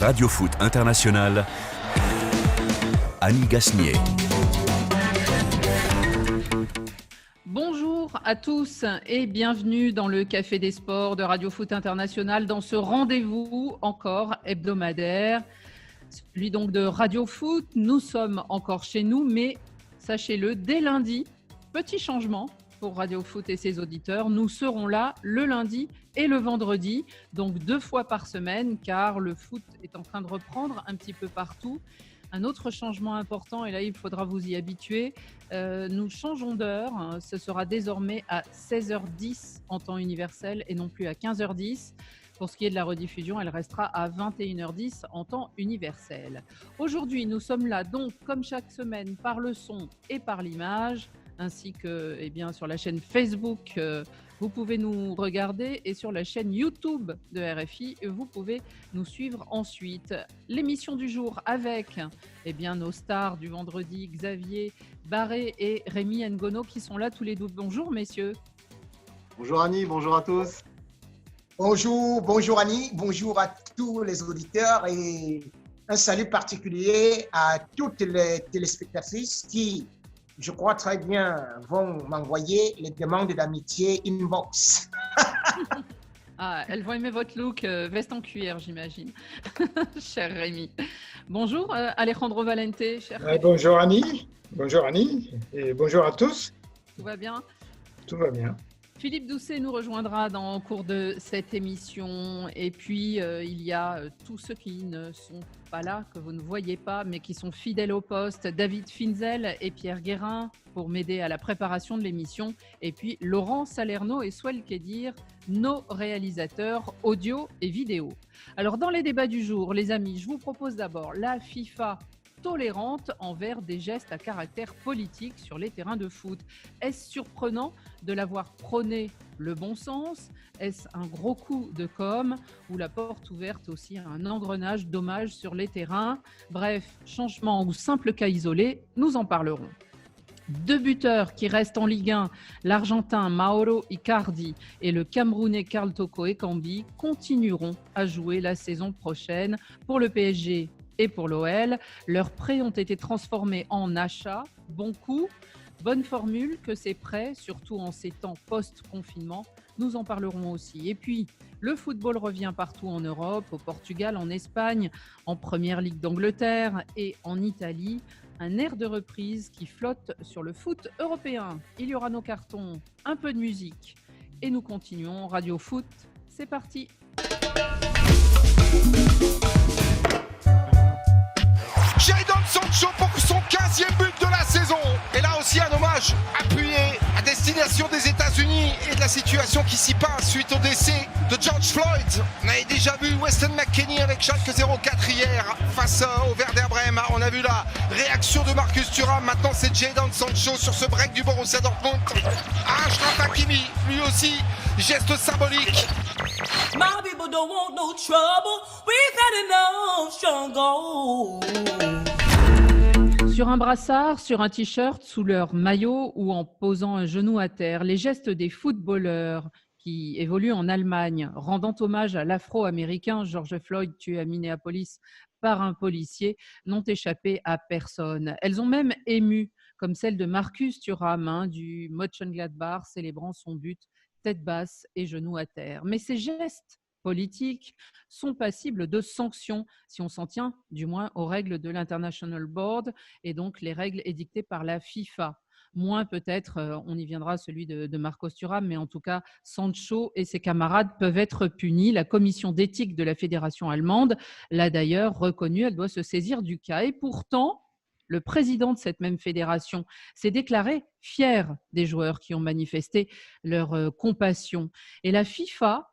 Radio Foot International, Annie Gasnier. Bonjour à tous et bienvenue dans le Café des Sports de Radio Foot International, dans ce rendez-vous encore hebdomadaire, celui donc de Radio Foot. Nous sommes encore chez nous, mais sachez-le, dès lundi, petit changement pour Radio Foot et ses auditeurs, nous serons là le lundi et le vendredi, donc 2 fois par semaine, car le foot est en train de reprendre un petit peu partout. Un autre changement important, et là il faudra vous y habituer, nous changeons d'heure, ce sera désormais à 16h10 en temps universel et non plus à 15h10. Pour ce qui est de la rediffusion, elle restera à 21h10 en temps universel. Aujourd'hui, nous sommes là donc comme chaque semaine par le son et par l'image, ainsi que sur la chaîne Facebook, vous pouvez nous regarder, et sur la chaîne YouTube de RFI, vous pouvez nous suivre ensuite. L'émission du jour avec nos stars du vendredi, Xavier Barré et Rémi Ngono, qui sont là tous les deux. Bonjour messieurs. Bonjour Annie, bonjour à tous. Bonjour Annie, bonjour à tous les auditeurs et un salut particulier à toutes les téléspectatrices qui, je crois très bien, vont m'envoyer les demandes d'amitié inbox. Ah, elles vont aimer votre look, veste en cuir, j'imagine, cher Rémi. Bonjour Alejandro Valente, cher Rémi. Bonjour Annie, et bonjour à tous. Tout va bien? Tout va bien. Philippe Doucet nous rejoindra dans le cours de cette émission. Et puis, il y a tous ceux qui ne sont pas là, que vous ne voyez pas, mais qui sont fidèles au poste. David Finzel et Pierre Guérin pour m'aider à la préparation de l'émission. Et puis, Laurent Salerno et Swell Kedir, nos réalisateurs audio et vidéo. Alors, dans les débats du jour, les amis, je vous propose d'abord la FIFA tolérante envers des gestes à caractère politique sur les terrains de foot. Est-ce surprenant de l'avoir prôné le bon sens? Est-ce un gros coup de com' ou la porte ouverte aussi à un engrenage d'hommages sur les terrains? Bref, changement ou simple cas isolé, nous en parlerons. 2 buteurs qui restent en Ligue 1, l'Argentin Mauro Icardi et le Camerounais Karl Toko Ekambi continueront à jouer la saison prochaine pour le PSG et pour l'OL. Leurs prêts ont été transformés en achats. Bon coup, bonne formule que ces prêts, surtout en ces temps post-confinement, nous en parlerons aussi. Et puis, le football revient partout en Europe, au Portugal, en Espagne, en Première Ligue d'Angleterre et en Italie. Un air de reprise qui flotte sur le foot européen. Il y aura nos cartons, un peu de musique et nous continuons. Radio Foot, c'est parti. Jadon Sancho pour son 15e but de la saison. Et là aussi un hommage appuyé à destination des États-Unis et de la situation qui s'y passe suite au décès de George Floyd. On avait déjà vu Weston McKennie avec Schalke 04 hier face au Werder Bremen. On a vu la réaction de Marcus Thuram. Maintenant c'est Jadon Sancho sur ce break du Borussia Dortmund. Achraf Hakimi, lui aussi, geste symbolique. My people don't want no trouble. We've had enough struggle. Sur un brassard, sur un t-shirt, sous leur maillot ou en posant un genou à terre, les gestes des footballeurs qui évoluent en Allemagne, rendant hommage à l'Afro-Américain George Floyd tué à Minneapolis par un policier, n'ont échappé à personne. Elles ont même ému, comme celle de Marcus Thuram du Mönchengladbach, célébrant son but tête basse et genoux à terre. Mais ces gestes politiques sont passibles de sanctions si on s'en tient du moins aux règles de l'International Board et donc les règles édictées par la FIFA. Moins peut-être, on y viendra, celui de Marcos Thuram, mais en tout cas, Sancho et ses camarades peuvent être punis. La commission d'éthique de la fédération allemande l'a d'ailleurs reconnu, elle doit se saisir du cas. Et pourtant, le président de cette même fédération s'est déclaré fier des joueurs qui ont manifesté leur compassion. Et la FIFA,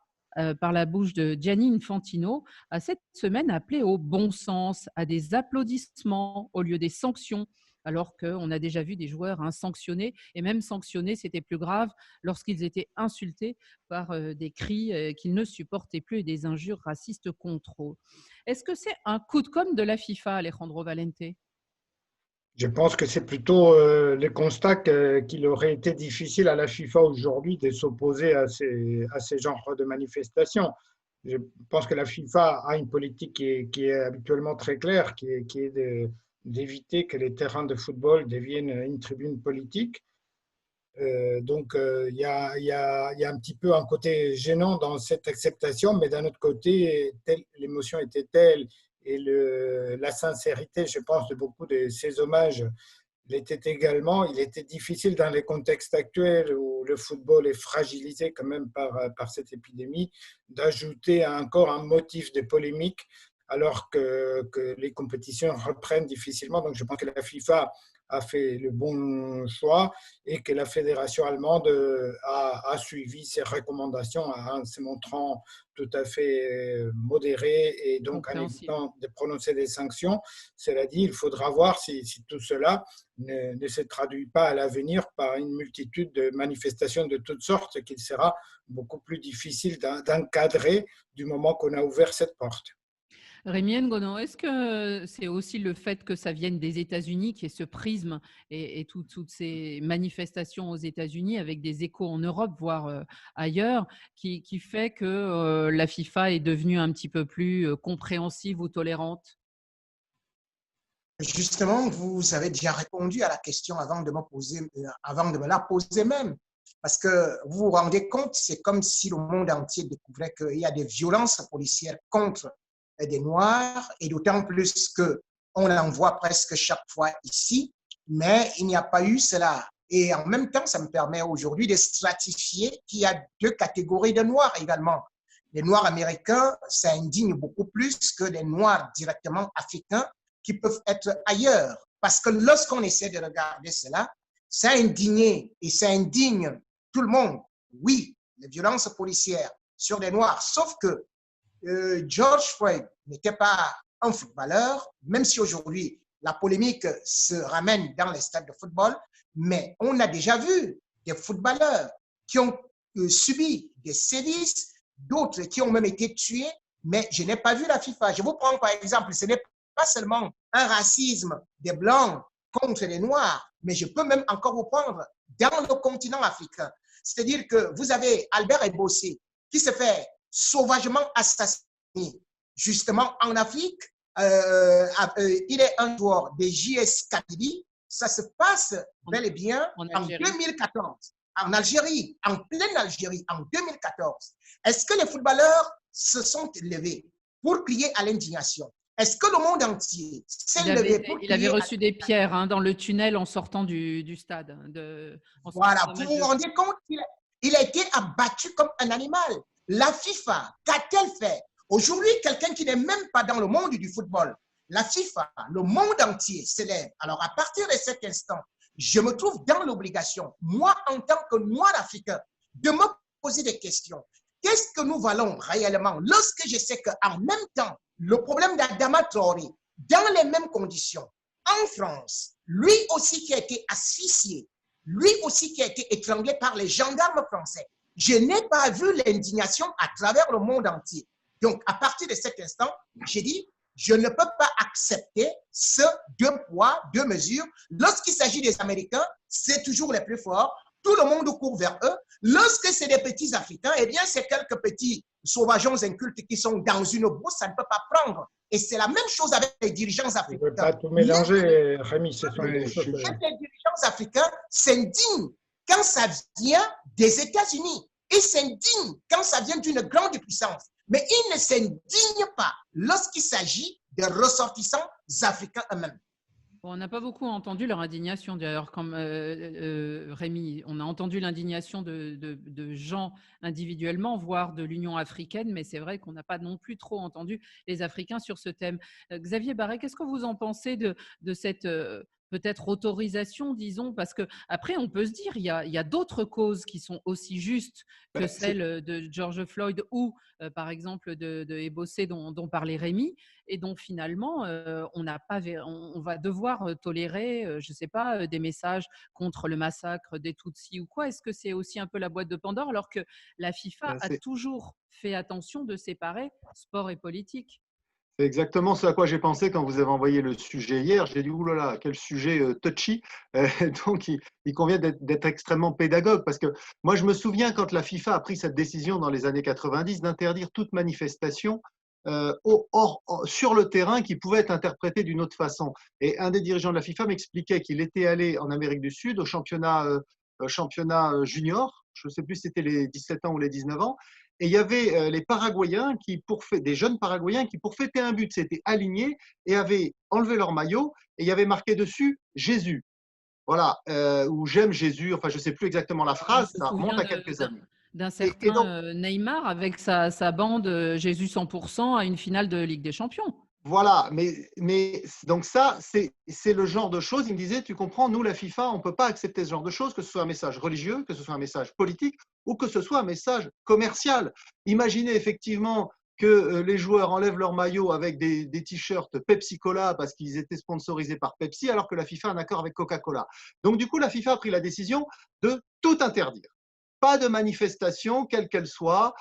par la bouche de Gianni Infantino, a cette semaine appelé au bon sens, à des applaudissements au lieu des sanctions, alors qu'on a déjà vu des joueurs sanctionnés, et même sanctionnés, c'était plus grave, lorsqu'ils étaient insultés par des cris qu'ils ne supportaient plus et des injures racistes contre eux. Est-ce que c'est un coup de com' de la FIFA, Alejandro Valente? Je pense que c'est plutôt le constat qu'il aurait été difficile à la FIFA aujourd'hui de s'opposer à ces genres de manifestations. Je pense que la FIFA a une politique qui est habituellement très claire, qui est d'éviter que les terrains de football deviennent une tribune politique. Il y a un petit peu un côté gênant dans cette acceptation, mais d'un autre côté, l'émotion était telle et la sincérité, je pense, de beaucoup de ces hommages l'était également. Il était difficile dans les contextes actuels où le football est fragilisé quand même par cette épidémie, d'ajouter encore un motif de polémique alors que les compétitions reprennent difficilement. Donc je pense que la FIFA a fait le bon choix et que la fédération allemande a suivi ses recommandations en se montrant tout à fait modérée et donc en évitant de prononcer des sanctions. Cela dit, il faudra voir si tout cela ne se traduit pas à l'avenir par une multitude de manifestations de toutes sortes qu'il sera beaucoup plus difficile d'encadrer du moment qu'on a ouvert cette porte. Rémi Ngono, est-ce que c'est aussi le fait que ça vienne des États-Unis, qui est ce prisme et toutes ces manifestations aux États-Unis avec des échos en Europe, voire ailleurs, qui fait que la FIFA est devenue un petit peu plus compréhensive ou tolérante? Justement, vous avez déjà répondu à la question avant de me la poser même. Parce que vous vous rendez compte, c'est comme si le monde entier découvrait qu'il y a des violences policières contre des Noirs, et d'autant plus qu'on en voit presque chaque fois ici, mais il n'y a pas eu cela. Et en même temps, ça me permet aujourd'hui de stratifier qu'il y a deux catégories de Noirs également. Les Noirs américains, ça indigne beaucoup plus que les Noirs directement africains qui peuvent être ailleurs. Parce que lorsqu'on essaie de regarder cela, ça indigné et ça indigne tout le monde. Oui, les violences policières sur les Noirs, sauf que George Floyd n'était pas un footballeur, même si aujourd'hui la polémique se ramène dans les stades de football, mais on a déjà vu des footballeurs qui ont subi des sévices, d'autres qui ont même été tués, mais je n'ai pas vu la FIFA. Je vous prends par exemple, ce n'est pas seulement un racisme des Blancs contre les Noirs, mais je peux même encore vous prendre dans le continent africain. C'est-à-dire que vous avez Albert Ebossé qui se fait sauvagement assassiné. Justement, en Afrique, il est un joueur des JS Kabylie. Ça se passe bel et bien en 2014, en Algérie, en pleine Algérie, en 2014. Est-ce que les footballeurs se sont levés pour crier à l'indignation? Est-ce que le monde entier s'est levé pour crier? Il avait reçu des pierres dans le tunnel en sortant du stade. Voilà, vous vous rendez compte qu'il a été abattu comme un animal. La FIFA, qu'a-t-elle fait? Aujourd'hui, quelqu'un qui n'est même pas dans le monde du football, la FIFA, le monde entier s'élève. Alors, à partir de cet instant, je me trouve dans l'obligation, moi, en tant que Noir africain, de me poser des questions. Qu'est-ce que nous valons réellement lorsque je sais qu'en même temps, le problème d'Adama Traoré, dans les mêmes conditions, en France, lui aussi qui a été asphyxié, lui aussi qui a été étranglé par les gendarmes français, je n'ai pas vu l'indignation à travers le monde entier. Donc, à partir de cet instant, j'ai dit, je ne peux pas accepter ce deux poids, deux mesures. Lorsqu'il s'agit des Américains, c'est toujours les plus forts. Tout le monde court vers eux. Lorsque c'est des petits Africains, eh bien, c'est quelques petits sauvageons incultes qui sont dans une bourse, ça ne peut pas prendre. Et c'est la même chose avec les dirigeants africains. On ne peut pas tout mélanger, Rémi. Ce sont des choses. Les dirigeants africains s'indignent quand ça vient des États-Unis. Ils s'indignent quand ça vient d'une grande puissance. Mais ils ne s'indignent pas lorsqu'il s'agit de ressortissants africains eux-mêmes. On n'a pas beaucoup entendu leur indignation, d'ailleurs, comme Rémi. On a entendu l'indignation de gens individuellement, voire de l'Union africaine, mais c'est vrai qu'on n'a pas non plus trop entendu les Africains sur ce thème. Xavier Barret, qu'est-ce que vous en pensez de cette peut-être autorisation, disons, parce qu'après, on peut se dire, il y a d'autres causes qui sont aussi justes que celle de George Floyd ou, par exemple, de Ebossé dont parlait Rémi, et dont finalement, on va devoir tolérer, je ne sais pas, des messages contre le massacre des Tutsis ou quoi. Est-ce que c'est aussi un peu la boîte de Pandore, alors que la FIFA a toujours fait attention de séparer sport et politique? C'est exactement ce à quoi j'ai pensé quand vous avez envoyé le sujet hier. J'ai dit, oulala, quel sujet touchy. Euh, donc, il convient d'être extrêmement pédagogue parce que moi, je me souviens quand la FIFA a pris cette décision dans les années 90 d'interdire toute manifestation sur le terrain qui pouvait être interprétée d'une autre façon. Et un des dirigeants de la FIFA m'expliquait qu'il était allé en Amérique du Sud au championnat junior. Je ne sais plus si c'était les 17 ans ou les 19 ans. Et il y avait les Paraguayens des jeunes Paraguayens qui, pour fêter un but, s'étaient alignés et avaient enlevé leur maillot et il y avait marqué dessus Jésus. Voilà, ou j'aime Jésus. Enfin, je ne sais plus exactement la On phrase. se Ça remonte souvient à quelques années. d'un Et donc, certain Neymar avec sa bande Jésus 100% à une finale de Ligue des Champions. voilà, mais donc ça, c'est le genre de choses. Il me disait, tu comprends, nous, la FIFA, on ne peut pas accepter ce genre de choses, que ce soit un message religieux, que ce soit un message politique ou que ce soit un message commercial. Imaginez effectivement que les joueurs enlèvent leur maillot avec des t-shirts Pepsi-Cola parce qu'ils étaient sponsorisés par Pepsi, alors que la FIFA a un accord avec Coca-Cola. Donc, du coup, la FIFA a pris la décision de tout interdire. Pas de manifestation, quelle qu'elle soit,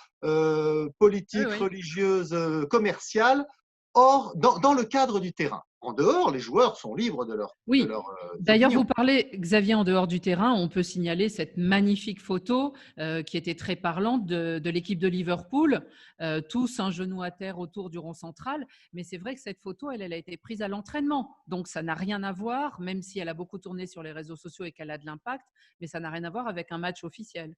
politique, Oui, oui. religieuse, commerciale, hors, dans le cadre du terrain. En dehors, les joueurs sont libres de Oui. leurs D'ailleurs, opinions. vous parlez, Xavier, en dehors du terrain, on peut signaler cette magnifique photo qui était très parlante de l'équipe de Liverpool, tous un genou à terre autour du rond central. Mais c'est vrai que cette photo, elle a été prise à l'entraînement. Donc, ça n'a rien à voir, même si elle a beaucoup tourné sur les réseaux sociaux et qu'elle a de l'impact, mais ça n'a rien à voir avec un match officiel.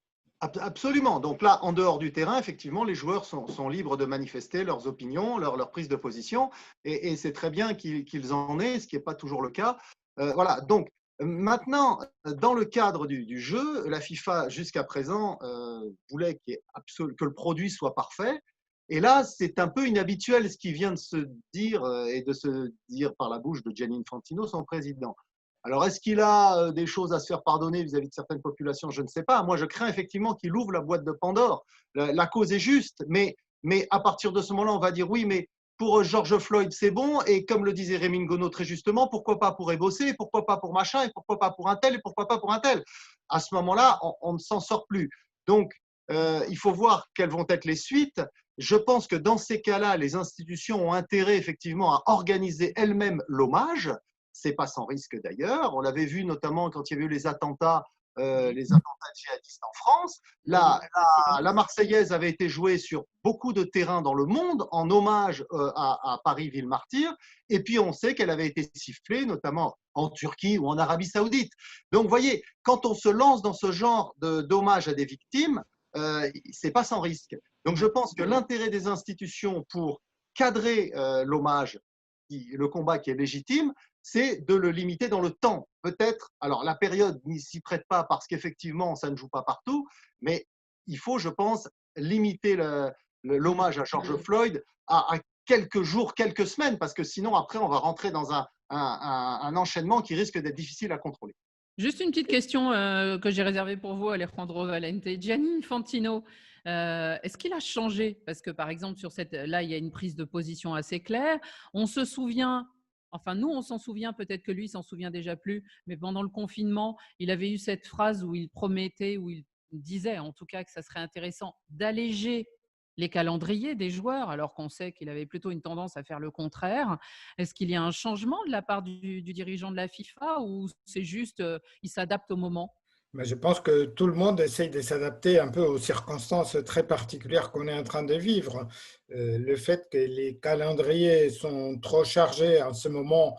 Absolument. Donc là, en dehors du terrain, effectivement, les joueurs sont libres de manifester leurs opinions, leur prise de position, et c'est très bien qu'ils en aient, ce qui n'est pas toujours le cas. Voilà. Donc maintenant, dans le cadre du jeu, la FIFA, jusqu'à présent, voulait que le produit soit parfait. Et là, c'est un peu inhabituel ce qui vient de se dire et de se dire par la bouche de Gianni Infantino, son président. Alors, est-ce qu'il a des choses à se faire pardonner vis-à-vis de certaines populations? Je ne sais pas. Moi, je crains effectivement qu'il ouvre la boîte de Pandore. La cause est juste, mais à partir de ce moment-là, on va dire oui, mais pour George Floyd, c'est bon. Et comme le disait Rémi Ngono très justement, pourquoi pas pour Ebossé, pourquoi pas pour machin, et pourquoi pas pour un tel, et pourquoi pas pour un tel? À ce moment-là, on ne s'en sort plus. Donc, il faut voir quelles vont être les suites. Je pense que dans ces cas-là, les institutions ont intérêt effectivement à organiser elles-mêmes l'hommage. C'est pas sans risque d'ailleurs. On l'avait vu notamment quand il y avait eu les attentats djihadistes en France. La Marseillaise avait été jouée sur beaucoup de terrains dans le monde en hommage à Paris, ville martyre. Et puis on sait qu'elle avait été sifflée notamment en Turquie ou en Arabie Saoudite. Donc vous voyez, quand on se lance dans ce genre d'hommage à des victimes, c'est pas sans risque. Donc je pense que l'intérêt des institutions pour cadrer l'hommage, le combat qui est légitime, c'est de le limiter dans le temps. Peut-être, alors la période n'y s'y prête pas parce qu'effectivement, ça ne joue pas partout, mais il faut, je pense, limiter l'hommage à George Floyd à quelques jours, quelques semaines, parce que sinon, après, on va rentrer dans un enchaînement qui risque d'être difficile à contrôler. Juste une petite question que j'ai réservée pour vous, Alejandro Valente. Gianni Infantino, est-ce qu'il a changé? Parce que par exemple, là, il y a une prise de position assez claire. On se souvient, enfin nous, on s'en souvient, peut-être que lui s'en souvient déjà plus, mais pendant le confinement, il avait eu cette phrase où il promettait, où il disait en tout cas que ça serait intéressant d'alléger les calendriers des joueurs, alors qu'on sait qu'il avait plutôt une tendance à faire le contraire. Est-ce qu'il y a un changement de la part du dirigeant de la FIFA ou c'est juste il s'adapte au moment? Mais je pense que tout le monde essaye de s'adapter un peu aux circonstances très particulières qu'on est en train de vivre. Le fait que les calendriers sont trop chargés en ce moment,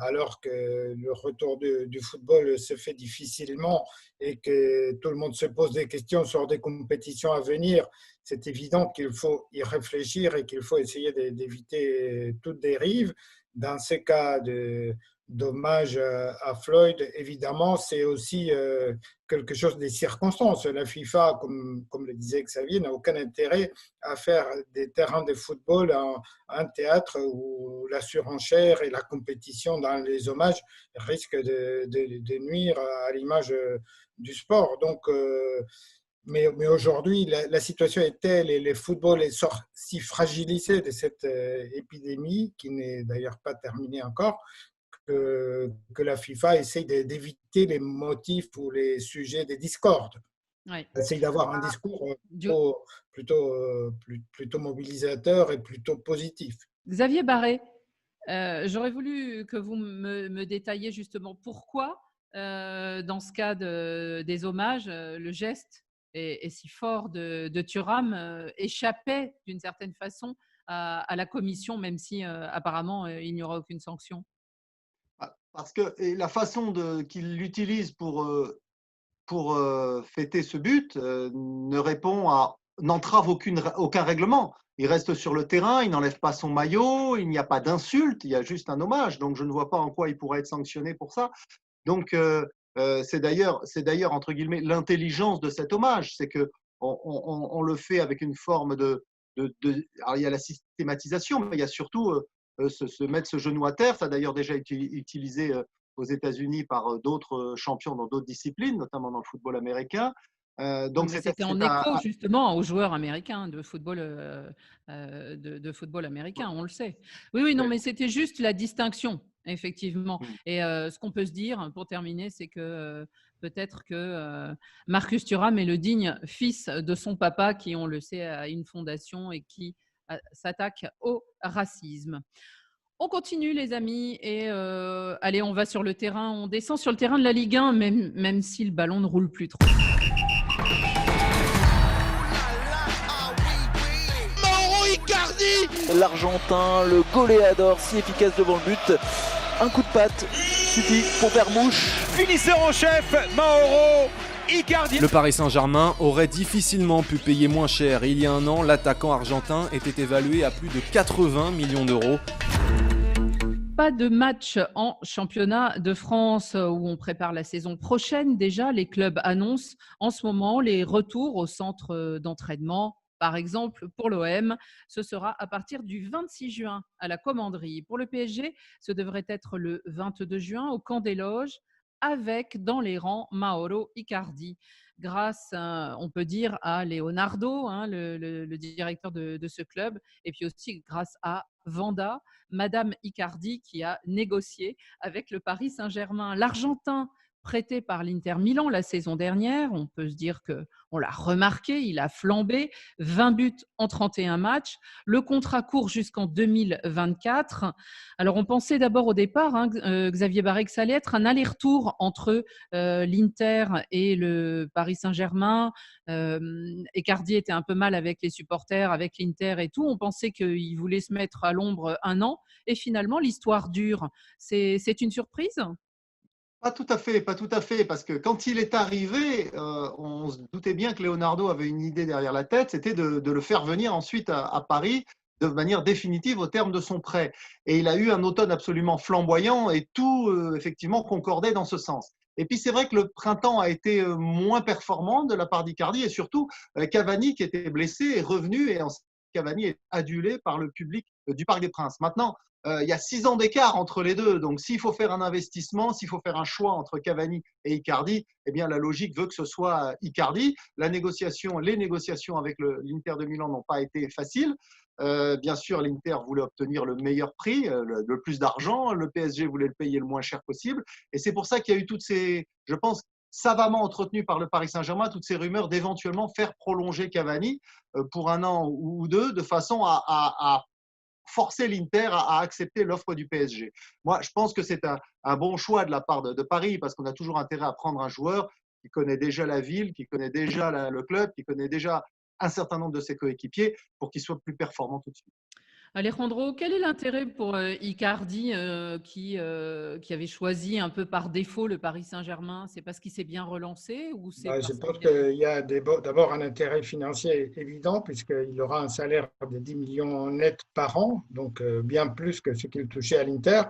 alors que le retour du football se fait difficilement et que tout le monde se pose des questions sur des compétitions à venir, c'est évident qu'il faut y réfléchir et qu'il faut essayer d'éviter toute dérive. Dans ces cas d'hommage à Floyd, évidemment, c'est aussi quelque chose des circonstances. La FIFA, comme le disait Xavier, n'a aucun intérêt à faire des terrains de football un théâtre où la surenchère et la compétition dans les hommages risquent de nuire à l'image du sport. Donc, mais aujourd'hui, la situation est telle et le football est si fragilisé de cette épidémie, qui n'est d'ailleurs pas terminée encore, que la FIFA essaye d'éviter les motifs ou les sujets des discordes. Ouais. Essaye d'avoir un discours plutôt mobilisateur et plutôt positif. Xavier Barré, j'aurais voulu que vous me détailliez justement pourquoi, dans ce cas des hommages, le geste est si fort de Thuram échappait d'une certaine façon à la commission, même si apparemment il n'y aura aucune sanction. Parce que la façon qu'il l'utilise pour fêter ce but n'entrave aucun règlement. Il reste sur le terrain, il n'enlève pas son maillot, il n'y a pas d'insulte, il y a juste un hommage. Donc je ne vois pas en quoi il pourrait être sanctionné pour ça. Donc c'est d'ailleurs entre guillemets l'intelligence de cet hommage, c'est que on le fait avec une forme alors il y a la systématisation, mais il y a surtout se mettre ce genou à terre. Ça a d'ailleurs déjà été utilisé aux États-Unis par d'autres champions dans d'autres disciplines, notamment dans le football américain. Donc C'était en écho justement aux joueurs américains de football, de football américain, on le sait. Oui, non, mais c'était juste la distinction, effectivement. Et ce qu'on peut se dire, pour terminer, c'est que peut-être que Marcus Thuram est le digne fils de son papa qui, on le sait, a une fondation et qui s'attaque au racisme. On continue, les amis, et allez, on va sur le terrain, on descend sur le terrain de la Ligue 1, même si le ballon ne roule plus trop. Mauro Icardi, l'Argentin, le goléador si efficace devant le but. Un coup de patte suffit pour faire mouche. Finisseur en chef, Mauro Icardi. Le Paris Saint-Germain aurait difficilement pu payer moins cher. Il y a un an, l'attaquant argentin était évalué à plus de 80 millions d'euros. Pas de match en championnat de France où on prépare la saison prochaine. Déjà, les clubs annoncent en ce moment les retours au centre d'entraînement. Par exemple, pour l'OM, ce sera à partir du 26 juin à la Commanderie. Pour le PSG, ce devrait être le 22 juin au Camp des Loges, avec dans les rangs Mauro Icardi. Grâce, on peut dire, à Leonardo, le directeur de ce club, et puis aussi grâce à Vanda, Madame Icardi, qui a négocié avec le Paris Saint-Germain. L'Argentin, prêté par l'Inter Milan la saison dernière, on peut se dire qu'on l'a remarqué, il a flambé, 20 buts en 31 matchs. Le contrat court jusqu'en 2024. Alors, on pensait d'abord au départ, Xavier Barré, que ça allait être un aller-retour entre l'Inter et le Paris Saint-Germain. Icardi était un peu mal avec les supporters, avec l'Inter et tout. On pensait qu'il voulait se mettre à l'ombre un an. Et finalement, l'histoire dure. C'est une surprise ? Pas tout à fait, parce que quand il est arrivé, on se doutait bien que Leonardo avait une idée derrière la tête, c'était de le faire venir ensuite à Paris de manière définitive au terme de son prêt. Et il a eu un automne absolument flamboyant et tout, effectivement, concordait dans ce sens. Et puis c'est vrai que le printemps a été moins performant de la part d'Icardi et surtout Cavani, qui était blessé, est revenu et Cavani est adulé par le public du Parc des Princes. Maintenant, il y a 6 ans d'écart entre les deux. Donc, s'il faut faire un investissement, s'il faut faire un choix entre Cavani et Icardi, eh bien, la logique veut que ce soit Icardi. Les négociations avec l'Inter de Milan n'ont pas été faciles. Bien sûr, l'Inter voulait obtenir le meilleur prix, le plus d'argent. Le PSG voulait le payer le moins cher possible. Et c'est pour ça qu'il y a eu toutes ces, je pense, savamment entretenues par le Paris Saint-Germain, toutes ces rumeurs d'éventuellement faire prolonger Cavani pour 1 an ou 2, de façon à forcer l'Inter à accepter l'offre du PSG. Moi, je pense que c'est un bon choix de la part de Paris, parce qu'on a toujours intérêt à prendre un joueur qui connaît déjà la ville, qui connaît déjà le club, qui connaît déjà un certain nombre de ses coéquipiers pour qu'il soit plus performant tout de suite. Alejandro, quel est l'intérêt pour Icardi qui avait choisi un peu par défaut le Paris Saint-Germain ? C'est parce qu'il s'est bien relancé ou c'est Je pense qu'il y a d'abord un intérêt financier évident, puisqu'il aura un salaire de 10 millions net par an, donc bien plus que ce qu'il touchait à l'Inter.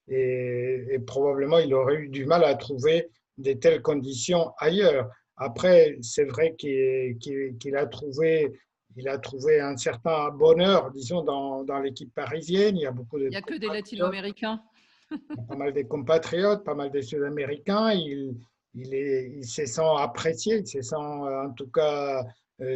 Et probablement, il aurait eu du mal à trouver de telles conditions ailleurs. Après, c'est vrai qu'il a trouvé un certain bonheur, disons, dans l'équipe parisienne. Il y a Il n'y a que des latino-américains. Pas mal des compatriotes, pas mal des sud-américains. Il se sent apprécié, il se sent en tout cas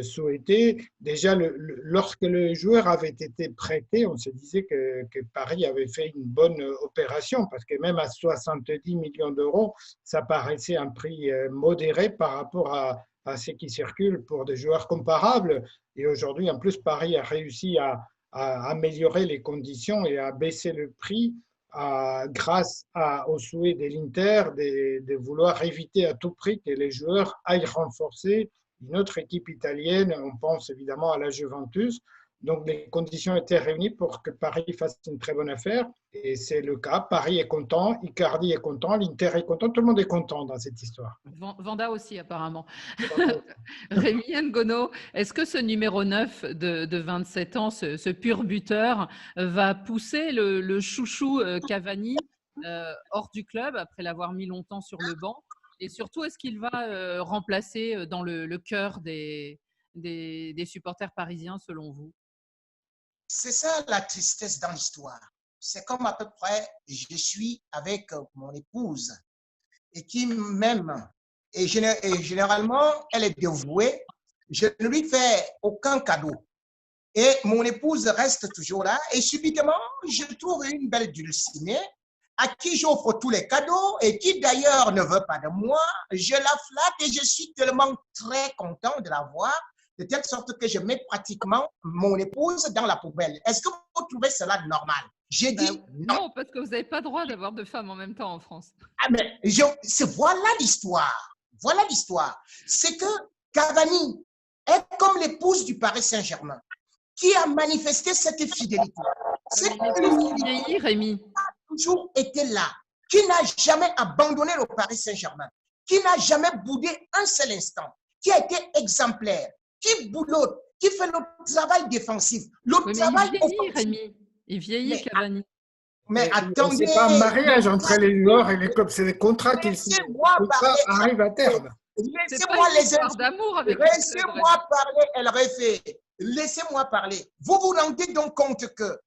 souhaité. Déjà, lorsque le joueur avait été prêté, on se disait que Paris avait fait une bonne opération, parce que même à 70 millions d'euros, ça paraissait un prix modéré par rapport à ce qui circule pour des joueurs comparables. Et aujourd'hui, en plus, Paris a réussi à à améliorer les conditions et à baisser le prix grâce au souhait de l'Inter de vouloir éviter à tout prix que les joueurs aillent renforcer une autre équipe italienne. On pense évidemment à la Juventus. Donc, les conditions étaient réunies pour que Paris fasse une très bonne affaire. Et c'est le cas. Paris est content, Icardi est content, l'Inter est content. Tout le monde est content dans cette histoire. Vanda aussi, apparemment. Rémi Ngono, est-ce que ce numéro 9 de 27 ans, ce pur buteur, va pousser le chouchou Cavani hors du club après l'avoir mis longtemps sur le banc? Et surtout, est-ce qu'il va remplacer dans le cœur des supporters parisiens, selon vous? C'est ça la tristesse dans l'histoire. C'est comme à peu près je suis avec mon épouse et qui m'aime. Et généralement, elle est dévouée. Je ne lui fais aucun cadeau. Et mon épouse reste toujours là. Et subitement, je trouve une belle dulcinée à qui j'offre tous les cadeaux et qui d'ailleurs ne veut pas de moi. Je la flatte et je suis tellement très content de la voir, de telle sorte que je mets pratiquement mon épouse dans la poubelle. Est-ce que vous trouvez cela normal? J'ai dit non, parce que vous n'avez pas le droit d'avoir deux femmes en même temps en France. Ah, mais voilà l'histoire. Voilà l'histoire. C'est que Cavani est comme l'épouse du Paris Saint-Germain qui a manifesté cette fidélité. Cette fidélité Rémi. a toujours été là, qui n'a jamais abandonné le Paris Saint-Germain, qui n'a jamais boudé un seul instant, qui a été exemplaire, qui boulotte, qui fait le travail défensif. Il vieillit, Cavani. Mais attendez. C'est pas un mariage entre les joueurs et les clubs, c'est des contrats qui arrivent à terme. Laissez-moi parler, El Refé. Laissez-moi parler. Vous vous rendez donc compte que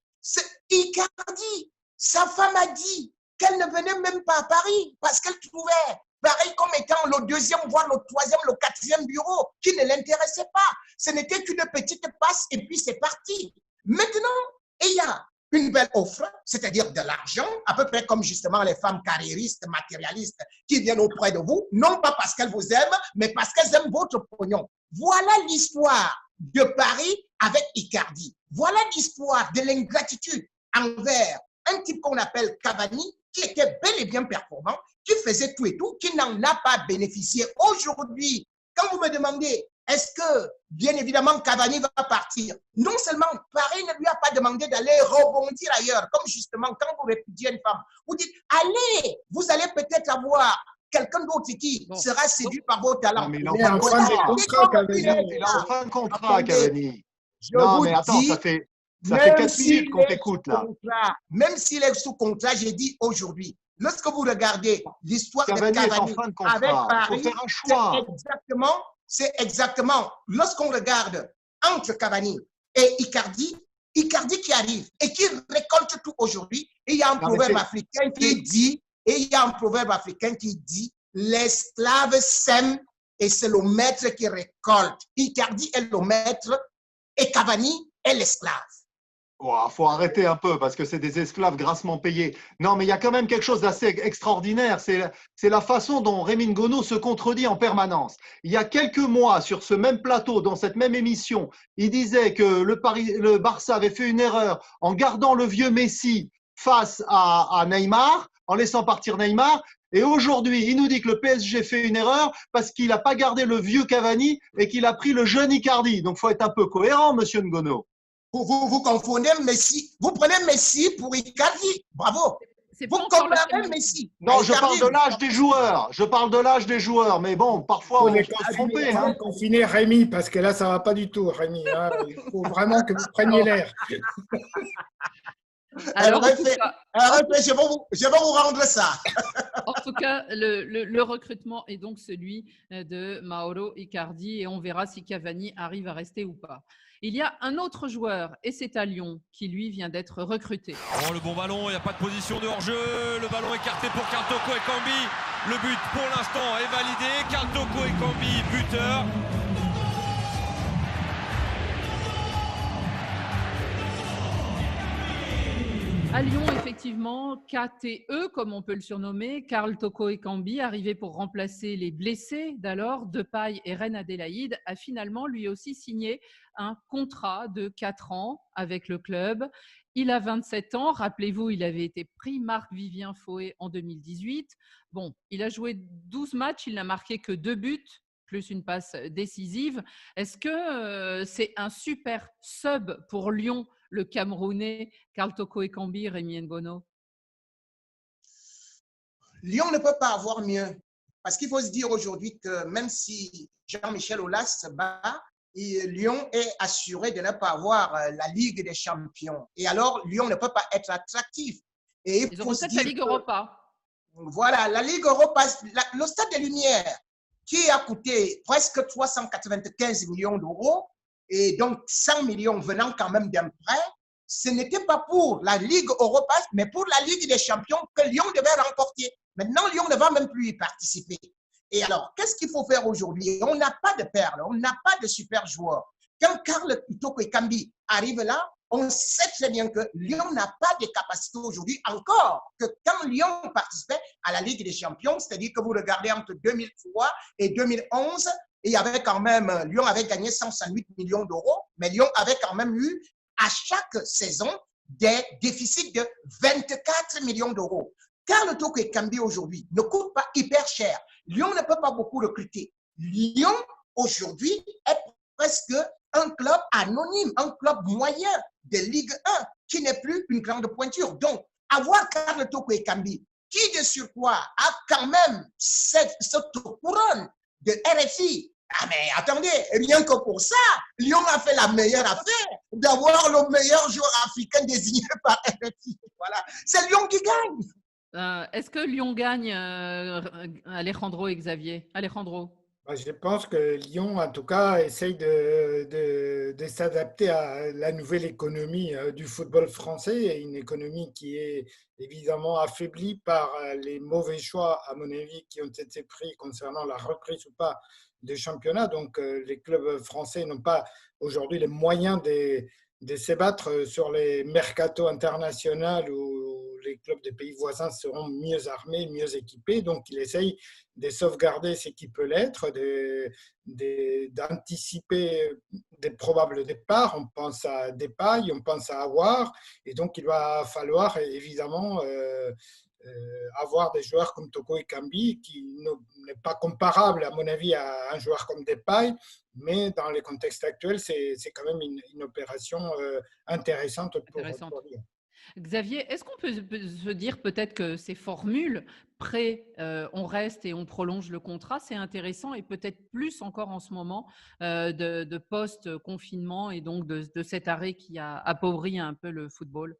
Icardi, sa femme a dit qu'elle ne venait même pas à Paris parce qu'elle trouvait Paris comme étant le deuxième, voire le troisième, le quatrième bureau qui ne l'intéressait pas. Ce n'était qu'une petite passe et puis c'est parti. Maintenant, il y a une belle offre, c'est-à-dire de l'argent, à peu près comme justement les femmes carriéristes, matérialistes qui viennent auprès de vous, non pas parce qu'elles vous aiment, mais parce qu'elles aiment votre pognon. Voilà l'histoire de Paris avec Icardi. Voilà l'histoire de l'ingratitude envers un type qu'on appelle Cavani, qui était bel et bien performant, qui faisait tout et tout, qui n'en a pas bénéficié. Aujourd'hui, quand vous me demandez, est-ce que, bien évidemment, Cavani va partir? Non seulement Paris ne lui a pas demandé d'aller rebondir ailleurs, comme justement quand vous répudiez une femme, vous dites, allez, vous allez peut-être avoir quelqu'un d'autre qui sera séduit par vos talents. Non, mais il est en fin de contrat, Cavani. Non, mais attends, ça fait 4 minutes qu'on t'écoute là. Même s'il est sous contrat, j'ai dit aujourd'hui, lorsque vous regardez l'histoire de Cavani avec Paris, c'est exactement, lorsqu'on regarde entre Cavani et Icardi qui arrive et qui récolte tout aujourd'hui, et il y a un proverbe africain qui dit, l'esclave sème et c'est le maître qui récolte. Icardi est le maître et Cavani est l'esclave. Il faut arrêter un peu parce que c'est des esclaves grassement payés. Non, mais il y a quand même quelque chose d'assez extraordinaire. C'est la façon dont Rémi Ngono se contredit en permanence. Il y a quelques mois, sur ce même plateau, dans cette même émission, il disait que le Barça avait fait une erreur en gardant le vieux Messi face à Neymar, en laissant partir Neymar. Et aujourd'hui, il nous dit que le PSG fait une erreur parce qu'il n'a pas gardé le vieux Cavani et qu'il a pris le jeune Icardi. Donc, il faut être un peu cohérent, monsieur Ngono. Vous confondez Messi. Vous prenez Messi pour Icardi. Bravo. Vous comparez Messi. Non, je parle de l'âge des joueurs. Je parle de l'âge des joueurs. Mais bon, parfois, on peut se tromper. Il faut confiner Rémi, parce que là, ça ne va pas du tout, Rémi. Hein. Il faut vraiment que vous preniez l'air. Alors, je vais vous rendre ça. En tout cas, le recrutement est donc celui de Mauro Icardi et on verra si Cavani arrive à rester ou pas. Il y a un autre joueur, et c'est à Lyon, qui lui vient d'être recruté. Oh, le bon ballon, il n'y a pas de position de hors-jeu. Le ballon écarté pour Karl Toko Ekambi. Le but pour l'instant est validé. Karl Toko Ekambi, buteur. À Lyon, effectivement, KTE, comme on peut le surnommer, Karl Toko Ekambi, arrivé pour remplacer les blessés d'alors, Depay et Reine Adélaïde, a finalement lui aussi signé un contrat de 4 ans avec le club. Il a 27 ans. Rappelez-vous, il avait été pris Marc-Vivien Foé en 2018. Bon, il a joué 12 matchs, il n'a marqué que 2 buts, plus une passe décisive. Est-ce que c'est un super sub pour Lyon, le Camerounais Karl Toko Ekambi, Rémi Ngono? Lyon ne peut pas avoir mieux. Parce qu'il faut se dire aujourd'hui que même si Jean-Michel Aulas se bat, Lyon est assuré de ne pas avoir la Ligue des Champions. Et alors, Lyon ne peut pas être attractif. Et Ils auront peut-être la Ligue Europa. Voilà, la Ligue Europa, le Stade des Lumières, qui a coûté presque 395 millions d'euros, et donc 100 millions venant quand même d'un prêt, ce n'était pas pour la Ligue Europa, mais pour la Ligue des Champions que Lyon devait remporter. Maintenant, Lyon ne va même plus y participer. Et alors, qu'est-ce qu'il faut faire aujourd'hui? On n'a pas de perles, on n'a pas de super joueurs. Quand Karl Toko Ekambi arrive là, on sait très bien que Lyon n'a pas de capacité aujourd'hui encore que quand Lyon participait à la Ligue des Champions, c'est-à-dire que vous regardez entre 2003 et 2011, et il y avait quand même, Lyon avait gagné 108 millions d'euros, mais Lyon avait quand même eu à chaque saison des déficits de 24 millions d'euros. Karl Toko Ekambi aujourd'hui ne coûte pas hyper cher. Lyon ne peut pas beaucoup recruter. Lyon aujourd'hui est presque un club anonyme, un club moyen de Ligue 1 qui n'est plus une grande pointure. Donc, avoir Karl Toko Ekambi qui de surcroît a quand même cette couronne de RFI. Ah mais attendez, rien que pour ça, Lyon a fait la meilleure affaire d'avoir le meilleur joueur africain désigné par RFI. Voilà, c'est Lyon qui gagne. Est-ce que Lyon gagne, Alejandro et Xavier? Alejandro? Je pense que Lyon, en tout cas, essaye de s'adapter à la nouvelle économie du football français, une économie qui est évidemment affaiblie par les mauvais choix, à mon avis, qui ont été pris concernant la reprise ou pas des championnats. Donc, les clubs français n'ont pas aujourd'hui les moyens de se battre sur les mercatos internationaux où les clubs des pays voisins seront mieux armés, mieux équipés. Donc, il essaye de sauvegarder ce qui peut l'être, d'anticiper des probables départs. On pense à Depay, on pense à Aouar. Et donc, il va falloir évidemment avoir des joueurs comme Toko Ekambi, qui n'est pas comparable, à mon avis, à un joueur comme Depay, mais dans le contexte actuel, c'est quand même une opération intéressante pour Lyon. Xavier, est-ce qu'on peut se dire peut-être que ces formules prêt, on reste et on prolonge le contrat, c'est intéressant et peut-être plus encore en ce moment de post-confinement et donc de cet arrêt qui a appauvri un peu le football?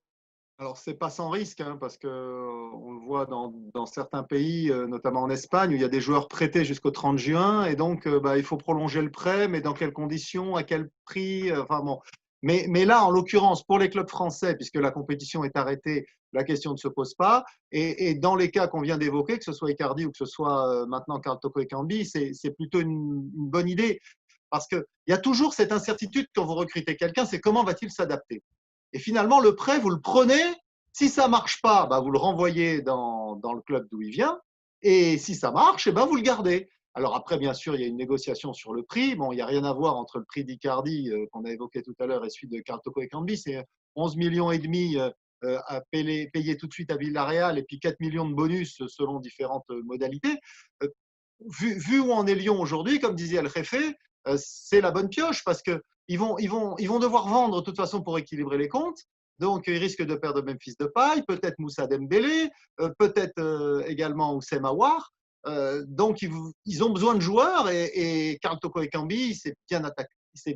Alors, ce n'est pas sans risque, hein, parce qu'on le voit dans certains pays, notamment en Espagne, où il y a des joueurs prêtés jusqu'au 30 juin, et donc il faut prolonger le prêt, mais dans quelles conditions, à quel prix, enfin bon. Mais là, en l'occurrence, pour les clubs français, puisque la compétition est arrêtée, la question ne se pose pas. Et dans les cas qu'on vient d'évoquer, que ce soit Icardi ou que ce soit maintenant Karl Toko Ekambi, c'est plutôt une bonne idée. Parce qu'il y a toujours cette incertitude quand vous recrutez quelqu'un, c'est comment va-t-il s'adapter? Et finalement, le prêt, vous le prenez. Si ça ne marche pas, vous le renvoyez dans le club d'où il vient. Et si ça marche, vous le gardez. Alors après, bien sûr, il y a une négociation sur le prix. Bon, il n'y a rien à voir entre le prix d'Icardi qu'on a évoqué tout à l'heure et celui de Karl Toko Ekambi. C'est 11,5 millions à payer tout de suite à Villarreal et puis 4 millions de bonus selon différentes modalités. Vu où en est Lyon aujourd'hui, comme disait El Jefe, c'est la bonne pioche parce qu'ils vont devoir vendre de toute façon pour équilibrer les comptes. Donc, ils risquent de perdre Memphis Depay, peut-être Moussa Dembélé, peut-être également Oussem Aouar. Donc, ils ont besoin de joueurs et Karl Toko Ekambi s'est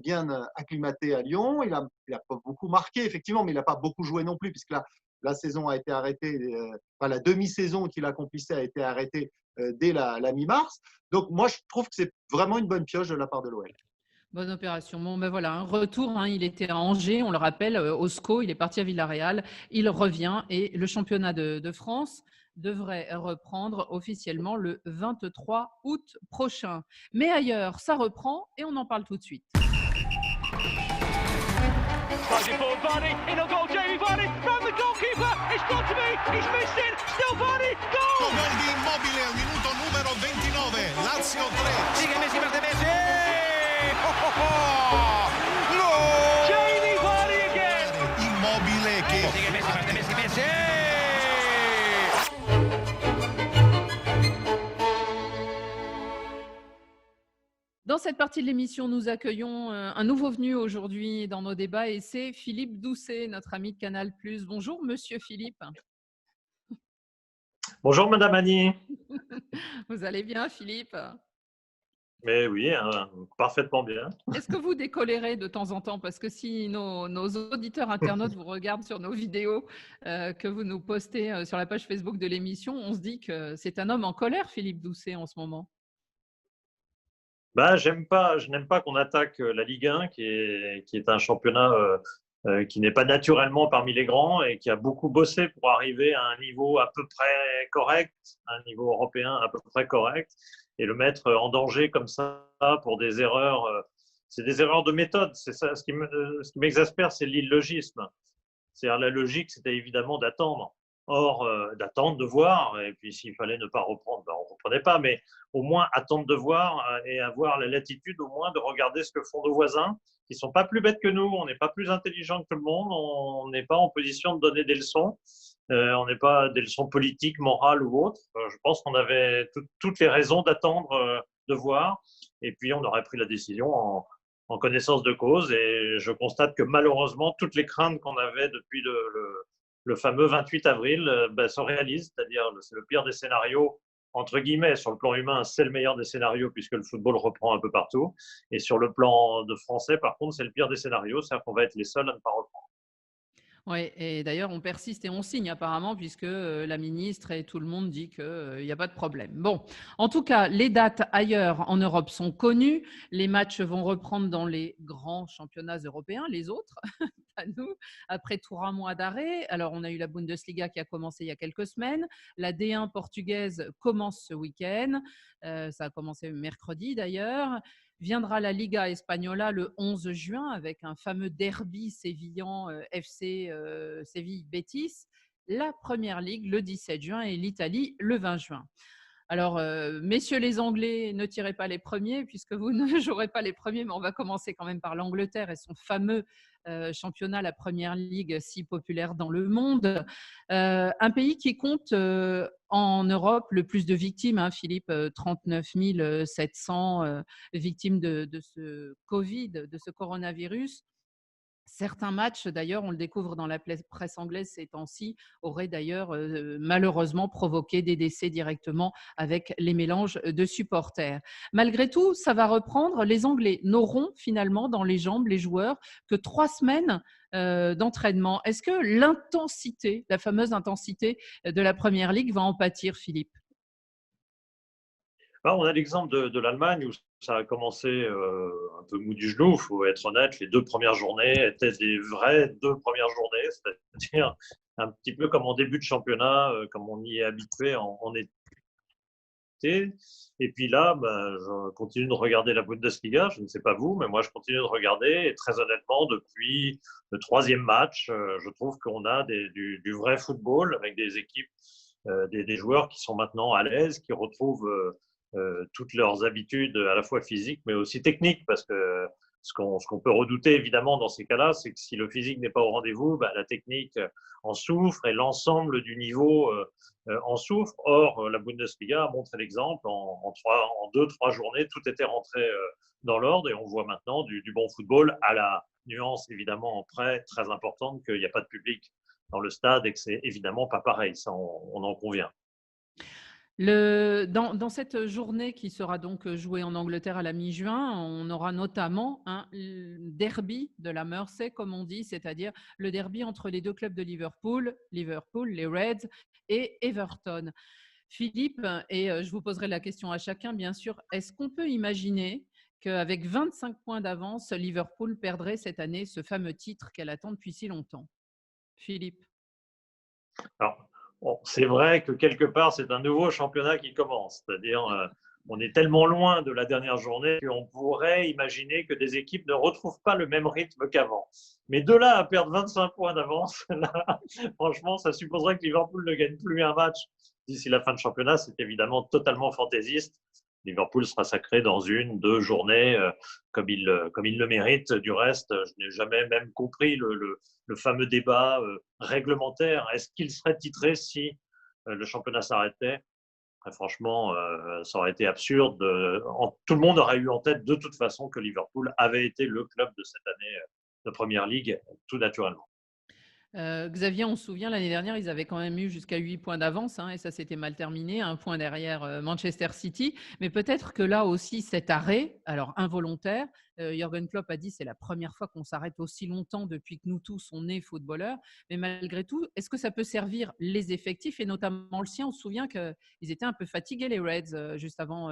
bien acclimaté à Lyon. Il a pas beaucoup marqué, effectivement, mais il n'a pas beaucoup joué non plus, puisque la saison a été arrêtée, la demi-saison qu'il accomplissait a été arrêtée dès la mi-mars. Donc, moi, je trouve que c'est vraiment une bonne pioche de la part de l'OL. Bonne opération. Bon, voilà, un retour. Il était à Angers, on le rappelle, au SCO. Il est parti à Villarreal. Il revient et le championnat de France devrait reprendre officiellement le 23 août prochain. Mais ailleurs, ça reprend et on en parle tout de suite. Tries it forward, Vardy, in will go Jamie Vardy, from the goalkeeper, it's got to be, he's missed it, still Vardy, goal! Gol di Immobile al minuto numero 29, Lazio 3. Sigue Messi, parte Messi! No! Jamie Vardy again! Immobile che Sigue Messi, parte Messi, Messi! Dans cette partie de l'émission, nous accueillons un nouveau venu aujourd'hui dans nos débats et c'est Philippe Doucet, notre ami de Canal+. Bonjour, monsieur Philippe. Bonjour Madame Annie. Vous allez bien, Philippe? Mais oui, parfaitement bien. Est-ce que vous décolérez de temps en temps? Parce que si nos auditeurs internautes vous regardent sur nos vidéos que vous nous postez sur la page Facebook de l'émission, on se dit que c'est un homme en colère, Philippe Doucet, en ce moment. Bah, je n'aime pas qu'on attaque la Ligue 1, qui est un championnat qui n'est pas naturellement parmi les grands et qui a beaucoup bossé pour arriver à un niveau à peu près correct, un niveau européen à peu près correct, et le mettre en danger comme ça pour des erreurs. C'est des erreurs de méthode. C'est ça, ce qui m'exaspère, c'est l'illogisme. C'est-à-dire la logique, c'était évidemment d'attendre. Or, d'attendre, de voir, et puis s'il fallait ne pas reprendre, ben on ne reprenait pas, mais au moins attendre de voir et avoir la latitude au moins de regarder ce que font nos voisins, qui ne sont pas plus bêtes que nous, on n'est pas plus intelligents que tout le monde, on n'est pas en position de donner des leçons, on n'est pas des leçons politiques, morales ou autres. Je pense qu'on avait toutes les raisons d'attendre, de voir, et puis on aurait pris la décision en connaissance de cause, et je constate que malheureusement, toutes les craintes qu'on avait depuis le fameux 28 avril se réalise, c'est-à-dire c'est le pire des scénarios, entre guillemets, sur le plan humain, c'est le meilleur des scénarios puisque le football reprend un peu partout. Et sur le plan de français, par contre, c'est le pire des scénarios, c'est-à-dire qu'on va être les seuls à ne pas reprendre. Oui, et d'ailleurs, on persiste et on signe apparemment, puisque la ministre et tout le monde dit qu'il n'y a pas de problème. Bon, en tout cas, les dates ailleurs en Europe sont connues. Les matchs vont reprendre dans les grands championnats européens, les autres, à nous, après tout un mois d'arrêt. Alors, on a eu la Bundesliga qui a commencé il y a quelques semaines. La D1 portugaise commence ce week-end. Ça a commencé mercredi d'ailleurs. Viendra la Liga Espagnola le 11 juin avec un fameux derby sévillan FC Séville-Bétis, la Première Ligue le 17 juin et l'Italie le 20 juin. Alors, messieurs les Anglais, ne tirez pas les premiers puisque vous ne jouerez pas les premiers, mais on va commencer quand même par l'Angleterre et son fameux championnat, la Première Ligue si populaire dans le monde. Un pays qui compte en Europe le plus de victimes, hein, Philippe, 39 700 victimes de ce Covid, de ce coronavirus. Certains matchs, d'ailleurs, on le découvre dans la presse anglaise ces temps-ci, auraient d'ailleurs malheureusement provoqué des décès directement avec les mélanges de supporters. Malgré tout, ça va reprendre. Les Anglais n'auront finalement dans les jambes, les joueurs, que 3 semaines d'entraînement. Est-ce que l'intensité, la fameuse intensité de la Première Ligue va en pâtir, Philippe? On a l'exemple de l'Allemagne où ça a commencé un peu mou du genou, il faut être honnête. Les 2 premières journées étaient des vraies 2 premières journées, c'est-à-dire un petit peu comme en début de championnat, comme on y est habitué en été. Et puis là, je continue de regarder la Bundesliga, je ne sais pas vous, mais moi je continue de regarder. Et très honnêtement, depuis le 3e match, je trouve qu'on a du vrai football avec des équipes, des joueurs qui sont maintenant à l'aise, qui retrouvent toutes leurs habitudes à la fois physiques mais aussi techniques, parce que ce qu'on peut redouter évidemment dans ces cas-là, c'est que si le physique n'est pas au rendez-vous, la technique en souffre et l'ensemble du niveau en souffre. Or, la Bundesliga a montré l'exemple, en 2-3 journées, tout était rentré dans l'ordre et on voit maintenant du bon football, à la nuance évidemment en près très importante qu'il n'y a pas de public dans le stade et que c'est évidemment pas pareil, ça on en convient. Dans cette journée qui sera donc jouée en Angleterre à la mi-juin, on aura notamment un derby de la Mersey, comme on dit, c'est-à-dire le derby entre les 2 clubs de Liverpool, les Reds et Everton. Philippe, et je vous poserai la question à chacun, bien sûr, est-ce qu'on peut imaginer qu'avec 25 points d'avance, Liverpool perdrait cette année ce fameux titre qu'elle attend depuis si longtemps? Philippe. Alors, bon, c'est vrai que quelque part, c'est un nouveau championnat qui commence. C'est-à-dire, on est tellement loin de la dernière journée qu'on pourrait imaginer que des équipes ne retrouvent pas le même rythme qu'avant. Mais de là à perdre 25 points d'avance, là, franchement, ça supposerait que Liverpool ne gagne plus un match d'ici la fin de championnat. C'est évidemment totalement fantaisiste. Liverpool sera sacré dans 1-2 journées, comme il le mérite. Du reste, je n'ai jamais même compris le fameux débat réglementaire. Est-ce qu'il serait titré si le championnat s'arrêtait ? Franchement, ça aurait été absurde. Tout le monde aurait eu en tête de toute façon que Liverpool avait été le club de cette année de Première Ligue, tout naturellement. Xavier, on se souvient, l'année dernière, ils avaient quand même eu jusqu'à 8 points d'avance, et ça s'était mal terminé, un point derrière Manchester City. Mais peut-être que là aussi, cet arrêt, alors involontaire, Jürgen Klopp a dit c'est la première fois qu'on s'arrête aussi longtemps depuis que nous tous, on est footballeurs. Mais malgré tout, est-ce que ça peut servir les effectifs, et notamment le sien? On se souvient qu'ils étaient un peu fatigués, les Reds, juste avant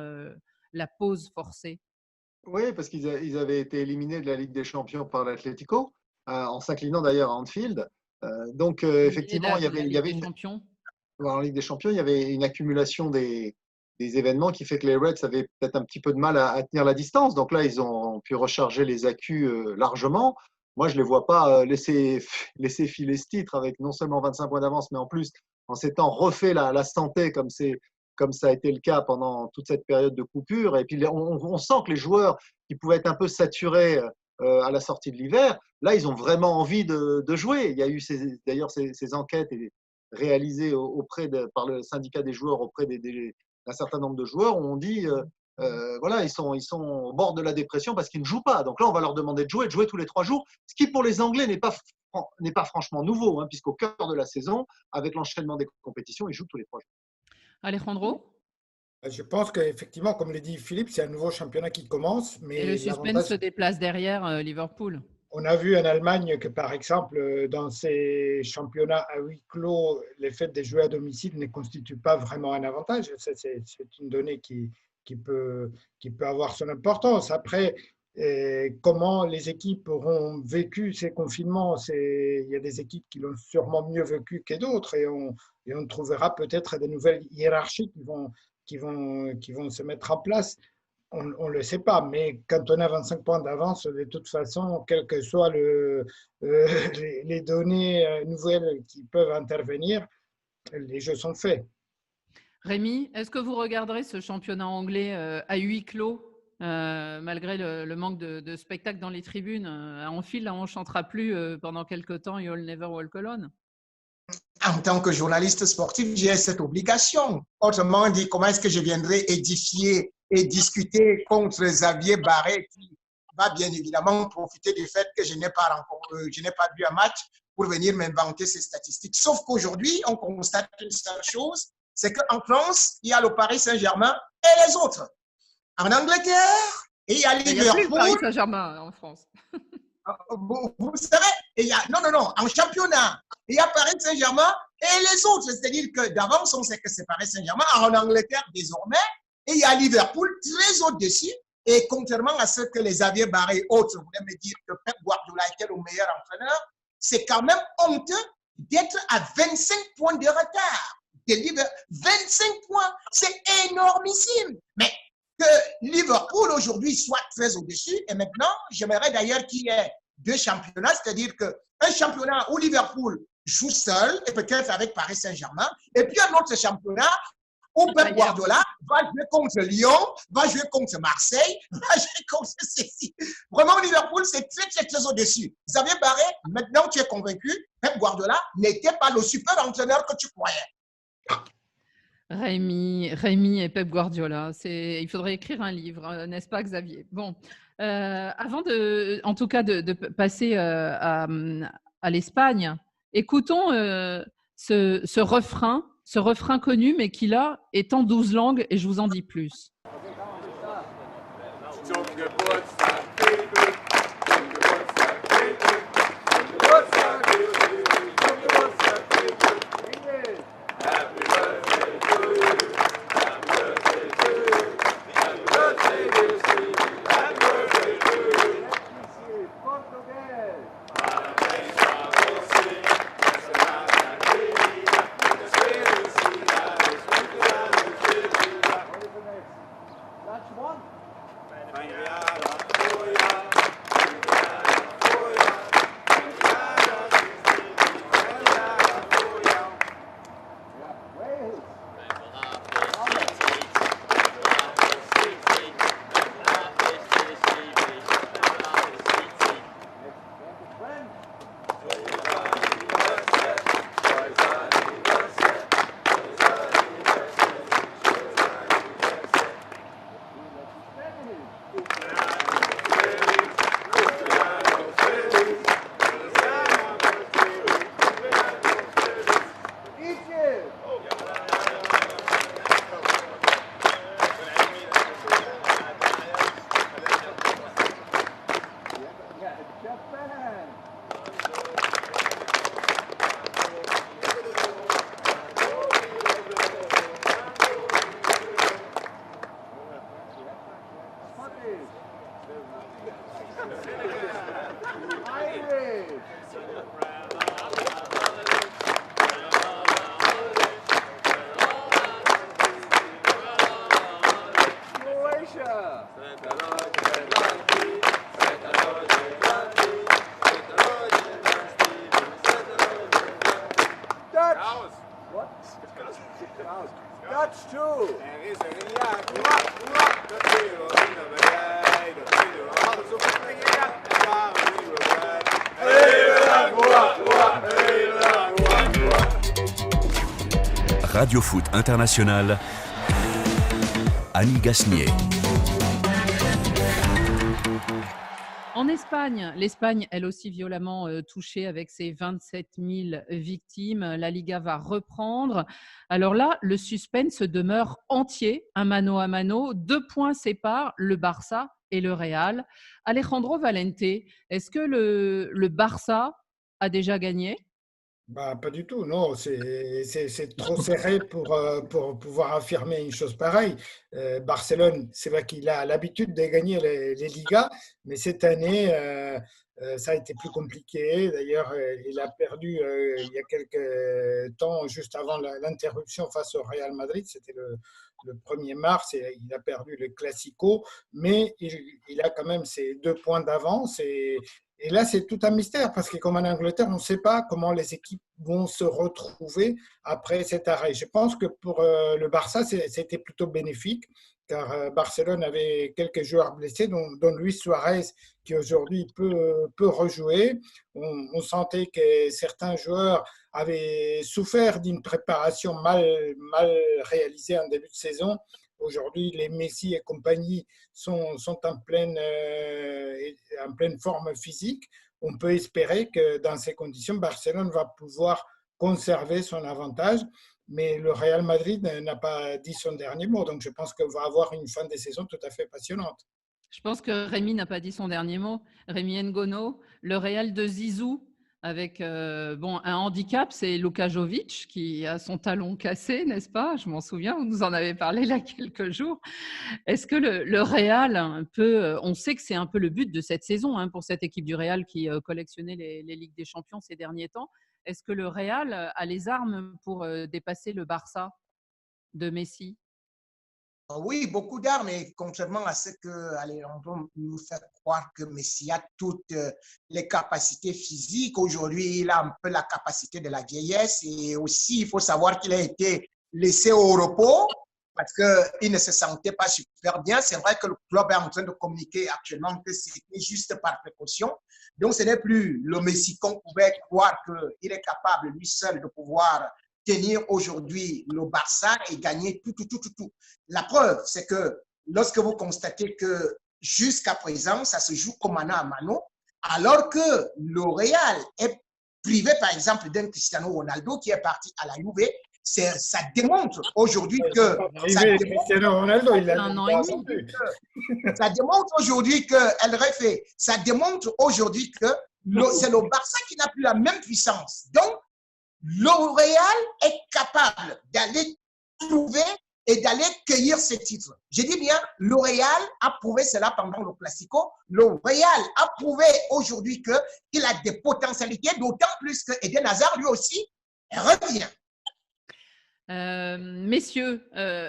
la pause forcée. Oui, parce qu'ils avaient été éliminés de la Ligue des Champions par l'Atlético, en s'inclinant d'ailleurs à Anfield. Donc, effectivement, il y avait une, en Ligue des Champions, il y avait une accumulation des événements qui fait que les Reds avaient peut-être un petit peu de mal à tenir la distance. Donc là, ils ont pu recharger les accus largement. Moi, je ne les vois pas laisser filer ce titre avec non seulement 25 points d'avance, mais en plus, en s'étant refait la santé comme ça a été le cas pendant toute cette période de coupure. Et puis, on sent que les joueurs qui pouvaient être un peu saturés à la sortie de l'hiver, là, ils ont vraiment envie de jouer. Il y a eu d'ailleurs ces enquêtes réalisées par le syndicat des joueurs auprès d'un certain nombre de joueurs où on dit voilà, ils sont au bord de la dépression parce qu'ils ne jouent pas. Donc là, on va leur demander de jouer tous les 3 jours, ce qui pour les Anglais n'est pas franchement nouveau, puisqu'au cœur de la saison, avec l'enchaînement des compétitions, ils jouent tous les 3 jours. Alejandro ? Je pense qu'effectivement, comme l'a dit Philippe, c'est un nouveau championnat qui commence. Mais et le suspense se déplace derrière Liverpool. On a vu en Allemagne que, par exemple, dans ces championnats à huis clos, le fait de jouer à domicile ne constitue pas vraiment un avantage. C'est une donnée qui peut avoir son importance. Après, comment les équipes auront vécu ces confinements, il y a des équipes qui l'ont sûrement mieux vécu que d'autres, et on trouvera peut-être des nouvelles hiérarchies qui vont se mettre en place. On ne le sait pas, mais quand on a 25 points d'avance, de toute façon, quelles que soient les données nouvelles qui peuvent intervenir, les jeux sont faits. Rémi, est-ce que vous regarderez ce championnat anglais à huis clos, malgré le manque de spectacle dans les tribunes? À Anfield, là, on ne chantera plus pendant quelques temps « You'll never walk alone ». En tant que journaliste sportif, j'ai cette obligation. Autrement dit, comment est-ce que je viendrai édifier et discuter contre Xavier Barret, qui va bien évidemment profiter du fait que je n'ai pas vu un match pour venir m'inventer ces statistiques. Sauf qu'aujourd'hui, on constate une seule chose, c'est qu'en France, il y a le Paris Saint-Germain et les autres. En Angleterre, il y a Liverpool. Il n'y a plus le Paris Saint-Germain en France. Vous savez, en championnat, il y a Paris Saint-Germain et les autres. C'est-à-dire que d'avance, on sait que c'est Paris Saint-Germain. En Angleterre, désormais, il y a Liverpool très au-dessus. Et contrairement à ce que les Xavier Barret et autres voulaient me dire que Pep Guardiola était le meilleur entraîneur, c'est quand même honteux d'être à 25 points de retard. 25 points, c'est énormissime. Mais que Liverpool aujourd'hui soit très au-dessus. Et maintenant, j'aimerais d'ailleurs qu'il y ait 2 championnats, c'est-à-dire qu'un championnat où Liverpool joue seul et peut-être avec Paris Saint-Germain, et puis un autre championnat où Pep Guardiola va jouer contre Lyon, va jouer contre Marseille, va jouer contre ceci. Vraiment, Liverpool, c'est très, très, très au-dessus. Xavier Barret, maintenant tu es convaincu, Pep Guardiola n'était pas le super entraîneur que tu croyais. Rémi et Pep Guardiola, il faudrait écrire un livre, n'est-ce pas Xavier? Bon, avant en tout cas de passer à l'Espagne, écoutons ce refrain connu, mais qui là est en 12 langues, et je vous en dis plus. Radio Foot International, Annie Gasnier. En Espagne, l'Espagne, elle aussi violemment touchée avec ses 27 000 victimes. La Liga va reprendre. Alors là, le suspense demeure entier, un mano à mano. 2 points séparent le Barça et le Real. Alejandro Valente, est-ce que le Barça a déjà gagné ? Pas du tout, non, c'est trop serré pour pouvoir affirmer une chose pareille. Barcelone, c'est vrai qu'il a l'habitude de gagner les Ligas, mais cette année, ça a été plus compliqué. D'ailleurs, il a perdu il y a quelques temps, juste avant l'interruption face au Real Madrid, c'était le 1er mars, et il a perdu le Classico, mais il a quand même ses 2 points d'avance. Et là, c'est tout un mystère parce que comme en Angleterre, on ne sait pas comment les équipes vont se retrouver après cet arrêt. Je pense que pour le Barça, c'était plutôt bénéfique car Barcelone avait quelques joueurs blessés, dont Luis Suarez qui aujourd'hui peut rejouer. On sentait que certains joueurs avaient souffert d'une préparation mal réalisée en début de saison. Aujourd'hui, les Messi et compagnie sont en pleine forme physique. On peut espérer que dans ces conditions, Barcelone va pouvoir conserver son avantage. Mais le Real Madrid n'a pas dit son dernier mot. Donc, je pense qu'on va avoir une fin de saison tout à fait passionnante. Je pense que Rémi n'a pas dit son dernier mot. Rémi Ngono, le Real de Zizou, avec un handicap, c'est Luka Jovic qui a son talon cassé, n'est-ce pas ? Je m'en souviens, vous nous en avez parlé là quelques jours. Est-ce que le Real peut… On sait que c'est un peu le but de cette saison pour cette équipe du Real qui collectionnait les Ligues des Champions ces derniers temps. Est-ce que le Real a les armes pour dépasser le Barça de Messi ? Oui, beaucoup d'armes, et contrairement à ce que Alejandro nous fait croire que Messi a toutes les capacités physiques, aujourd'hui il a un peu la capacité de la vieillesse, et aussi il faut savoir qu'il a été laissé au repos parce qu'il ne se sentait pas super bien. C'est vrai que le club est en train de communiquer actuellement que c'était juste par précaution. Donc ce n'est plus le Messi qu'on pouvait croire qu'il est capable lui seul de pouvoir tenir aujourd'hui le Barça et gagner tout. La preuve, c'est que lorsque vous constatez que jusqu'à présent, ça se joue comme mano à mano, alors que le Real est privé, par exemple, d'un Cristiano Ronaldo qui est parti à la Juve, ça démontre aujourd'hui que… Cristiano Ronaldo, il a un an et demi. Ça démontre aujourd'hui que El Refe, ça démontre aujourd'hui que c'est le Barça qui n'a plus la même puissance. Donc, le Real est capable d'aller trouver et d'aller cueillir ces titres. Je dis bien, le Real a prouvé cela pendant le Classico. Le Real a prouvé aujourd'hui qu'il a des potentialités, d'autant plus que Eden Hazard, lui aussi, revient. Messieurs,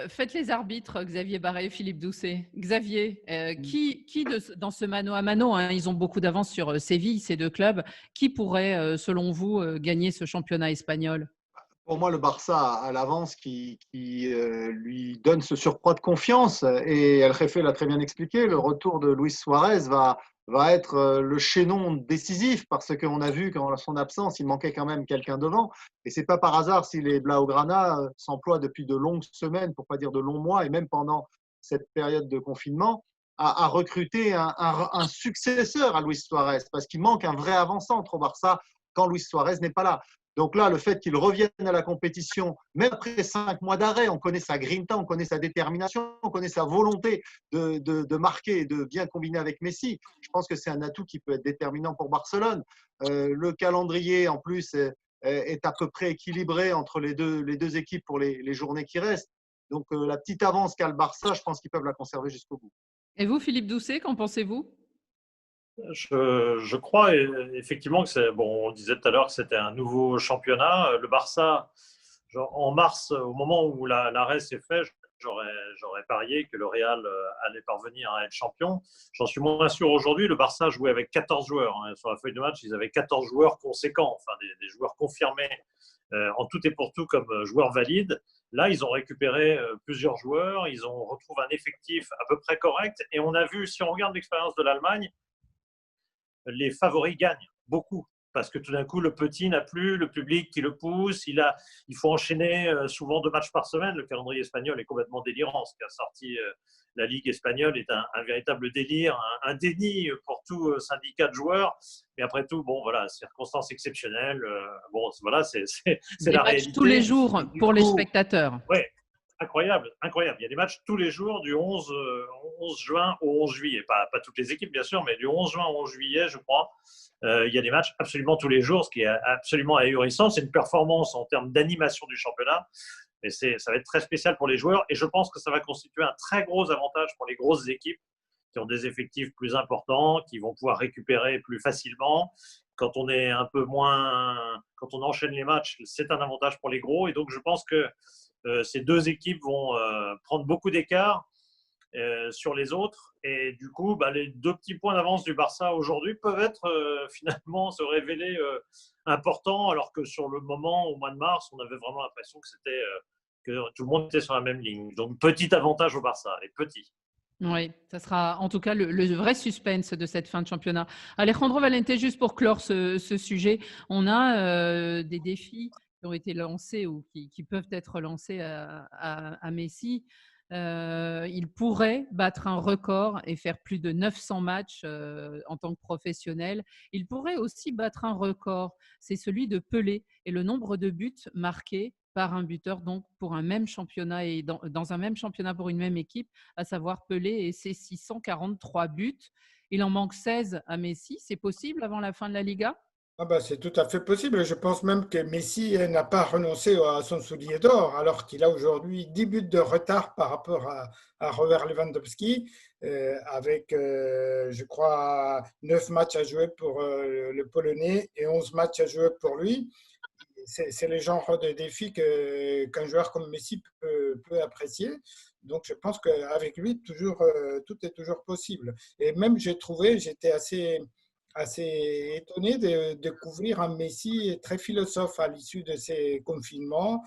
faites les arbitres, Xavier Barret, Philippe Doucet. Xavier, dans ce mano à mano, hein, ils ont beaucoup d'avance sur Séville, ces deux clubs, qui pourrait, selon vous, gagner ce championnat espagnol? Pour moi, le Barça a l'avance qui lui donne ce surcroît de confiance. Et El Jefe l'a très bien expliqué, le retour de Luis Suarez va être le chaînon décisif parce qu'on a vu qu'en son absence, il manquait quand même quelqu'un devant. Et ce n'est pas par hasard si les Blaugrana s'emploient depuis de longues semaines, pour ne pas dire de longs mois, et même pendant cette période de confinement, à recruter un successeur à Luis Suarez parce qu'il manque un vrai avant-centre au Barça quand Luis Suarez n'est pas là. Donc là, le fait qu'il revienne à la compétition, même après 5 mois d'arrêt, on connaît sa grinta, on connaît sa détermination, on connaît sa volonté de marquer et de bien combiner avec Messi. Je pense que c'est un atout qui peut être déterminant pour Barcelone. Le calendrier, en plus, est à peu près équilibré entre les deux équipes pour les journées qui restent. Donc la petite avance qu'a le Barça, je pense qu'ils peuvent la conserver jusqu'au bout. Et vous, Philippe Doucet, qu'en pensez-vous? Je crois effectivement que c'est bon. On disait tout à l'heure que c'était un nouveau championnat. Le Barça, en mars, au moment où l'arrêt s'est fait, j'aurais parié que le Real allait parvenir à être champion. J'en suis moins sûr aujourd'hui. Le Barça jouait avec 14 joueurs. Hein. Sur la feuille de match, ils avaient 14 joueurs conséquents, enfin des joueurs confirmés en tout et pour tout comme joueurs valides. Là, ils ont récupéré plusieurs joueurs. Ils ont retrouvé un effectif à peu près correct. Et on a vu, si on regarde l'expérience de l'Allemagne, les favoris gagnent beaucoup parce que tout d'un coup, le petit n'a plus le public qui le pousse. Il faut enchaîner souvent 2 matchs par semaine. Le calendrier espagnol est complètement délirant. Ce qu'a sorti la Ligue espagnole est un véritable délire, un déni pour tout syndicat de joueurs. Mais après tout, bon, voilà, circonstances exceptionnelles. Bon, voilà, c'est la réalité. Tous les jours pour les spectateurs. Oui. Incroyable. Il y a des matchs tous les jours du 11 juin au 11 juillet. Pas toutes les équipes, bien sûr, mais du 11 juin au 11 juillet, je crois. Il y a des matchs absolument tous les jours, ce qui est absolument ahurissant. C'est une performance en termes d'animation du championnat. Mais ça va être très spécial pour les joueurs. Et je pense que ça va constituer un très gros avantage pour les grosses équipes qui ont des effectifs plus importants, qui vont pouvoir récupérer plus facilement. Quand on est un peu moins… Quand on enchaîne les matchs, c'est un avantage pour les gros. Et donc, je pense que ces deux équipes vont prendre beaucoup d'écart sur les autres. Et du coup, les 2 petits points d'avance du Barça aujourd'hui peuvent être finalement se révéler importants, alors que sur le moment, au mois de mars, on avait vraiment l'impression que tout le monde était sur la même ligne. Donc, petit avantage au Barça, et petit. Oui, ça sera en tout cas le vrai suspense de cette fin de championnat. Alejandro Valente, juste pour clore ce sujet, on a des défis qui ont été lancés ou qui peuvent être lancés à Messi. Il pourrait battre un record et faire plus de 900 matchs en tant que professionnel. Il pourrait aussi battre un record, c'est celui de Pelé et le nombre de buts marqués par un buteur, donc pour un même championnat et dans un même championnat pour une même équipe, à savoir Pelé et ses 643 buts. Il en manque 16 à Messi. C'est possible avant la fin de la Liga? C'est tout à fait possible. Je pense même que Messi n'a pas renoncé à son soulier d'or, alors qu'il a aujourd'hui 10 buts de retard par rapport à Robert Lewandowski, avec, je crois, 9 matchs à jouer pour le Polonais et 11 matchs à jouer pour lui. C'est le genre de défi qu'un joueur comme Messi peut apprécier. Donc, je pense qu'avec lui, tout est toujours possible. Et même, j'étais assez étonné de découvrir un Messi très philosophe à l'issue de ces confinements,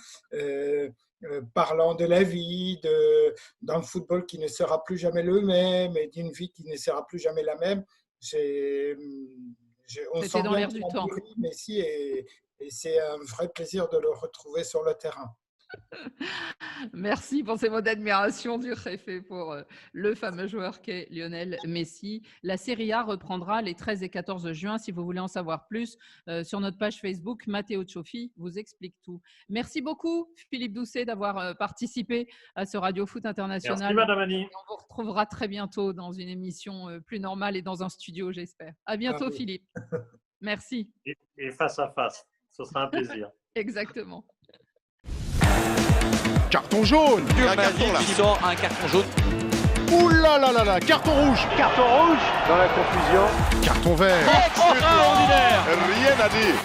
parlant de la vie, d'un football qui ne sera plus jamais le même et d'une vie qui ne sera plus jamais la même. On sent dans l'air du temps. Messi et c'est un vrai plaisir de le retrouver sur le terrain. Merci pour ces mots d'admiration du Jefe pour le fameux joueur qu'est Lionel Messi. La Serie A reprendra les 13 et 14 juin. Si vous voulez en savoir plus, sur notre page Facebook, Matteo Cioffi vous explique tout. Merci beaucoup, Philippe Doucet, d'avoir participé à ce Radio Foot International. Merci, Madame Annie. On vous retrouvera très bientôt dans une émission plus normale et dans un studio, j'espère. À bientôt, Philippe. Merci. Et face à face. Ce sera un plaisir. Exactement. Carton jaune. Un carton là. Qui sort un carton jaune. Ouh là là là là, carton rouge. Carton rouge. Dans la confusion. Carton vert. Extraordinaire. Rien à dire.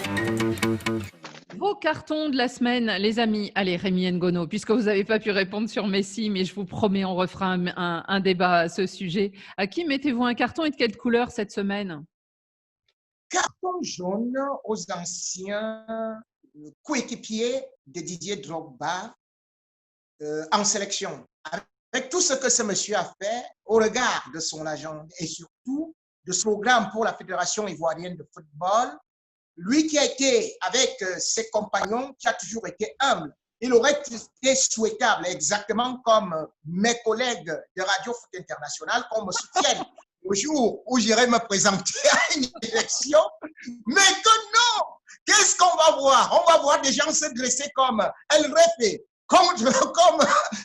Vos cartons de la semaine, les amis. Allez, Rémi Ngono, puisque vous n'avez pas pu répondre sur Messi, mais je vous promets, on refera un débat à ce sujet. À qui mettez-vous un carton et de quelle couleur cette semaine? Carton jaune aux anciens coéquipiers de Didier Drogba en sélection. Avec tout ce que ce monsieur a fait au regard de son agent et surtout de son programme pour la Fédération ivoirienne de football, lui qui a été avec ses compagnons, qui a toujours été humble, il aurait été souhaitable, exactement comme mes collègues de Radio Foot International, qu'on me soutienne au jour où j'irai me présenter à une élection, mais que non! Qu'est-ce qu'on va voir? On va voir des gens se dresser comme El Refe, comme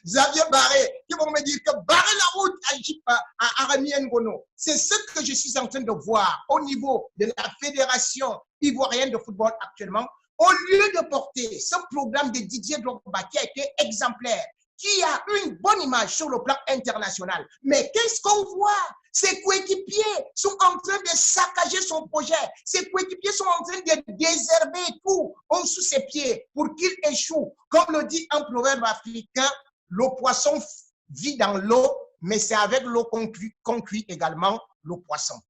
Xavier Barré, qui vont me dire que barrer la route à Rémi Ngono. C'est ce que je suis en train de voir au niveau de la Fédération ivoirienne de football actuellement. Au lieu de porter ce programme de Didier Drogba qui a été exemplaire, qui a une bonne image sur le plan international, mais qu'est-ce qu'on voit? Ses coéquipiers sont en train de saccager son projet. Ses coéquipiers sont en train de désherber tout en sous ses pieds pour qu'il échoue. Comme le dit un proverbe africain, le poisson vit dans l'eau, mais c'est avec l'eau qu'on cuit également le poisson.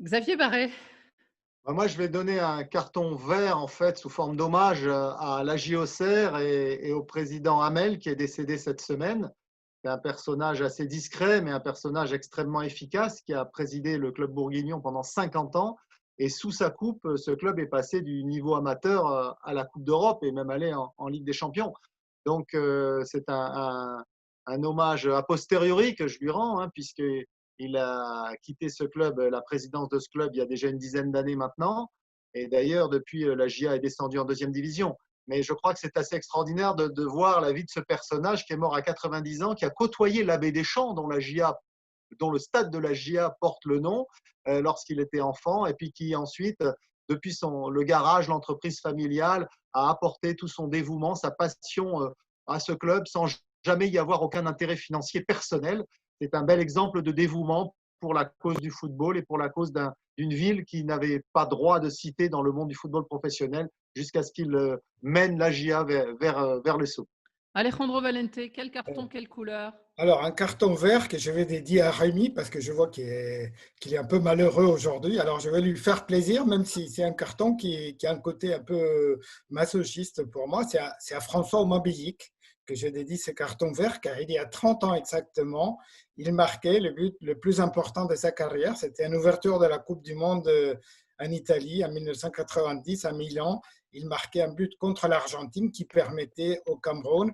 Xavier Barré. Moi, je vais donner un carton vert, en fait, sous forme d'hommage à l'AJ Auxerre et au président Hamel, qui est décédé cette semaine. C'est un personnage assez discret, mais un personnage extrêmement efficace, qui a présidé le club bourguignon pendant 50 ans. Et sous sa coupe, ce club est passé du niveau amateur à la Coupe d'Europe et même allé en Ligue des Champions. Donc, c'est un hommage a posteriori que je lui rends, hein, puisqu'il a quitté ce club, la présidence de ce club, il y a déjà une dizaine d'années maintenant. Et d'ailleurs, depuis, la JA est descendue en 2e division. Mais je crois que c'est assez extraordinaire de voir la vie de ce personnage qui est mort à 90 ans, qui a côtoyé l'Abbé Deschamps, dont le stade de la JA porte le nom, lorsqu'il était enfant, et puis qui ensuite, depuis le garage, l'entreprise familiale, a apporté tout son dévouement, sa passion à ce club, sans jamais y avoir aucun intérêt financier personnel. C'est un bel exemple de dévouement pour la cause du football et pour la cause d'une ville qui n'avait pas droit de citer dans le monde du football professionnel jusqu'à ce qu'il mène la JA vers le saut. Alejandro Valente, quel carton, quelle couleur? Alors, un carton vert que je vais dédier à Rémi parce que je vois qu'il est un peu malheureux aujourd'hui. Alors, je vais lui faire plaisir, même si c'est un carton qui a un côté un peu masochiste pour moi. C'est à François Omambilic que je dédie ce carton vert, car il y a 30 ans exactement, il marquait le but le plus important de sa carrière. C'était une ouverture de la Coupe du Monde en Italie en 1990 à Milan. Il marquait un but contre l'Argentine qui permettait au Cameroun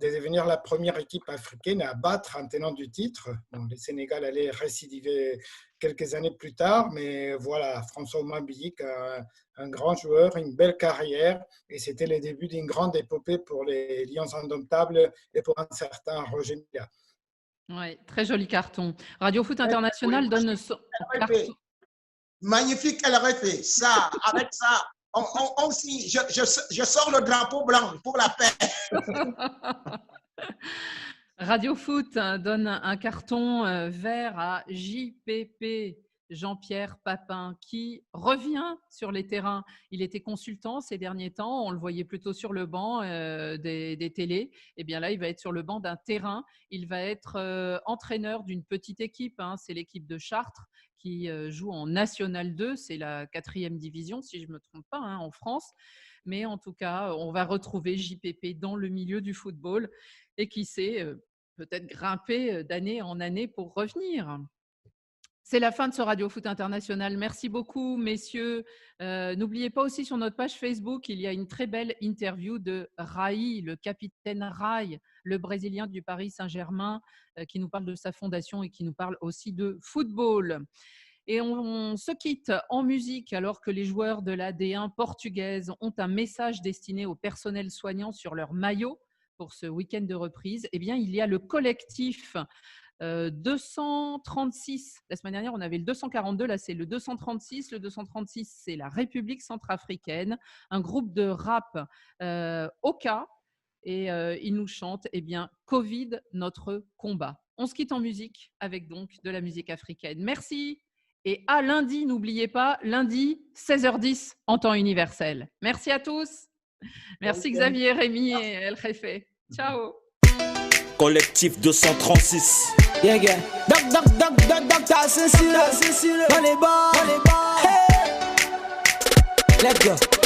de devenir la première équipe africaine à battre un tenant du titre. Bon, le Sénégal allait récidiver quelques années plus tard, mais voilà, François Omambilic, un grand joueur, une belle carrière, et c'était le début d'une grande épopée pour les Lions indomptables et pour un certain Roger Mila. Oui, très joli carton. Radio Foot International donne son carton. Magnifique, elle aurait fait ça, avec ça. Je sors le drapeau blanc pour la paix. Radio Foot donne un carton vert à JPP, Jean-Pierre Papin, qui revient sur les terrains. Il était consultant ces derniers temps, on le voyait plutôt sur le banc des télés. Et bien là, il va être sur le banc d'un terrain. Il va être entraîneur d'une petite équipe, hein, c'est l'équipe de Chartres, qui joue en National 2, c'est la 4e division, si je ne me trompe pas, hein, en France. Mais en tout cas, on va retrouver JPP dans le milieu du football et qui sait peut-être grimper d'année en année pour revenir. C'est la fin de ce Radio Foot International. Merci beaucoup, messieurs. N'oubliez pas aussi sur notre page Facebook, il y a une très belle interview de Rai, le capitaine Rai, le Brésilien du Paris Saint-Germain, qui nous parle de sa fondation et qui nous parle aussi de football. Et on se quitte en musique alors que les joueurs de la D1 portugaise ont un message destiné au personnel soignant sur leur maillot pour ce week-end de reprise. Eh bien, il y a le collectif 236. La semaine dernière, on avait le 242. Là, c'est le 236. Le 236, c'est la République centrafricaine, un groupe de rap Oka. Et ils nous chantent, eh bien, Covid, notre combat. On se quitte en musique avec donc de la musique africaine. Merci Et à lundi, n'oubliez pas, lundi, 16h10 en temps universel. Merci à tous. Merci Xavier, Rémi et El Jefe. Ciao. Collectif 236. Yeah, yeah. Docteur Cécile, dans les bars. Hey. Let's go.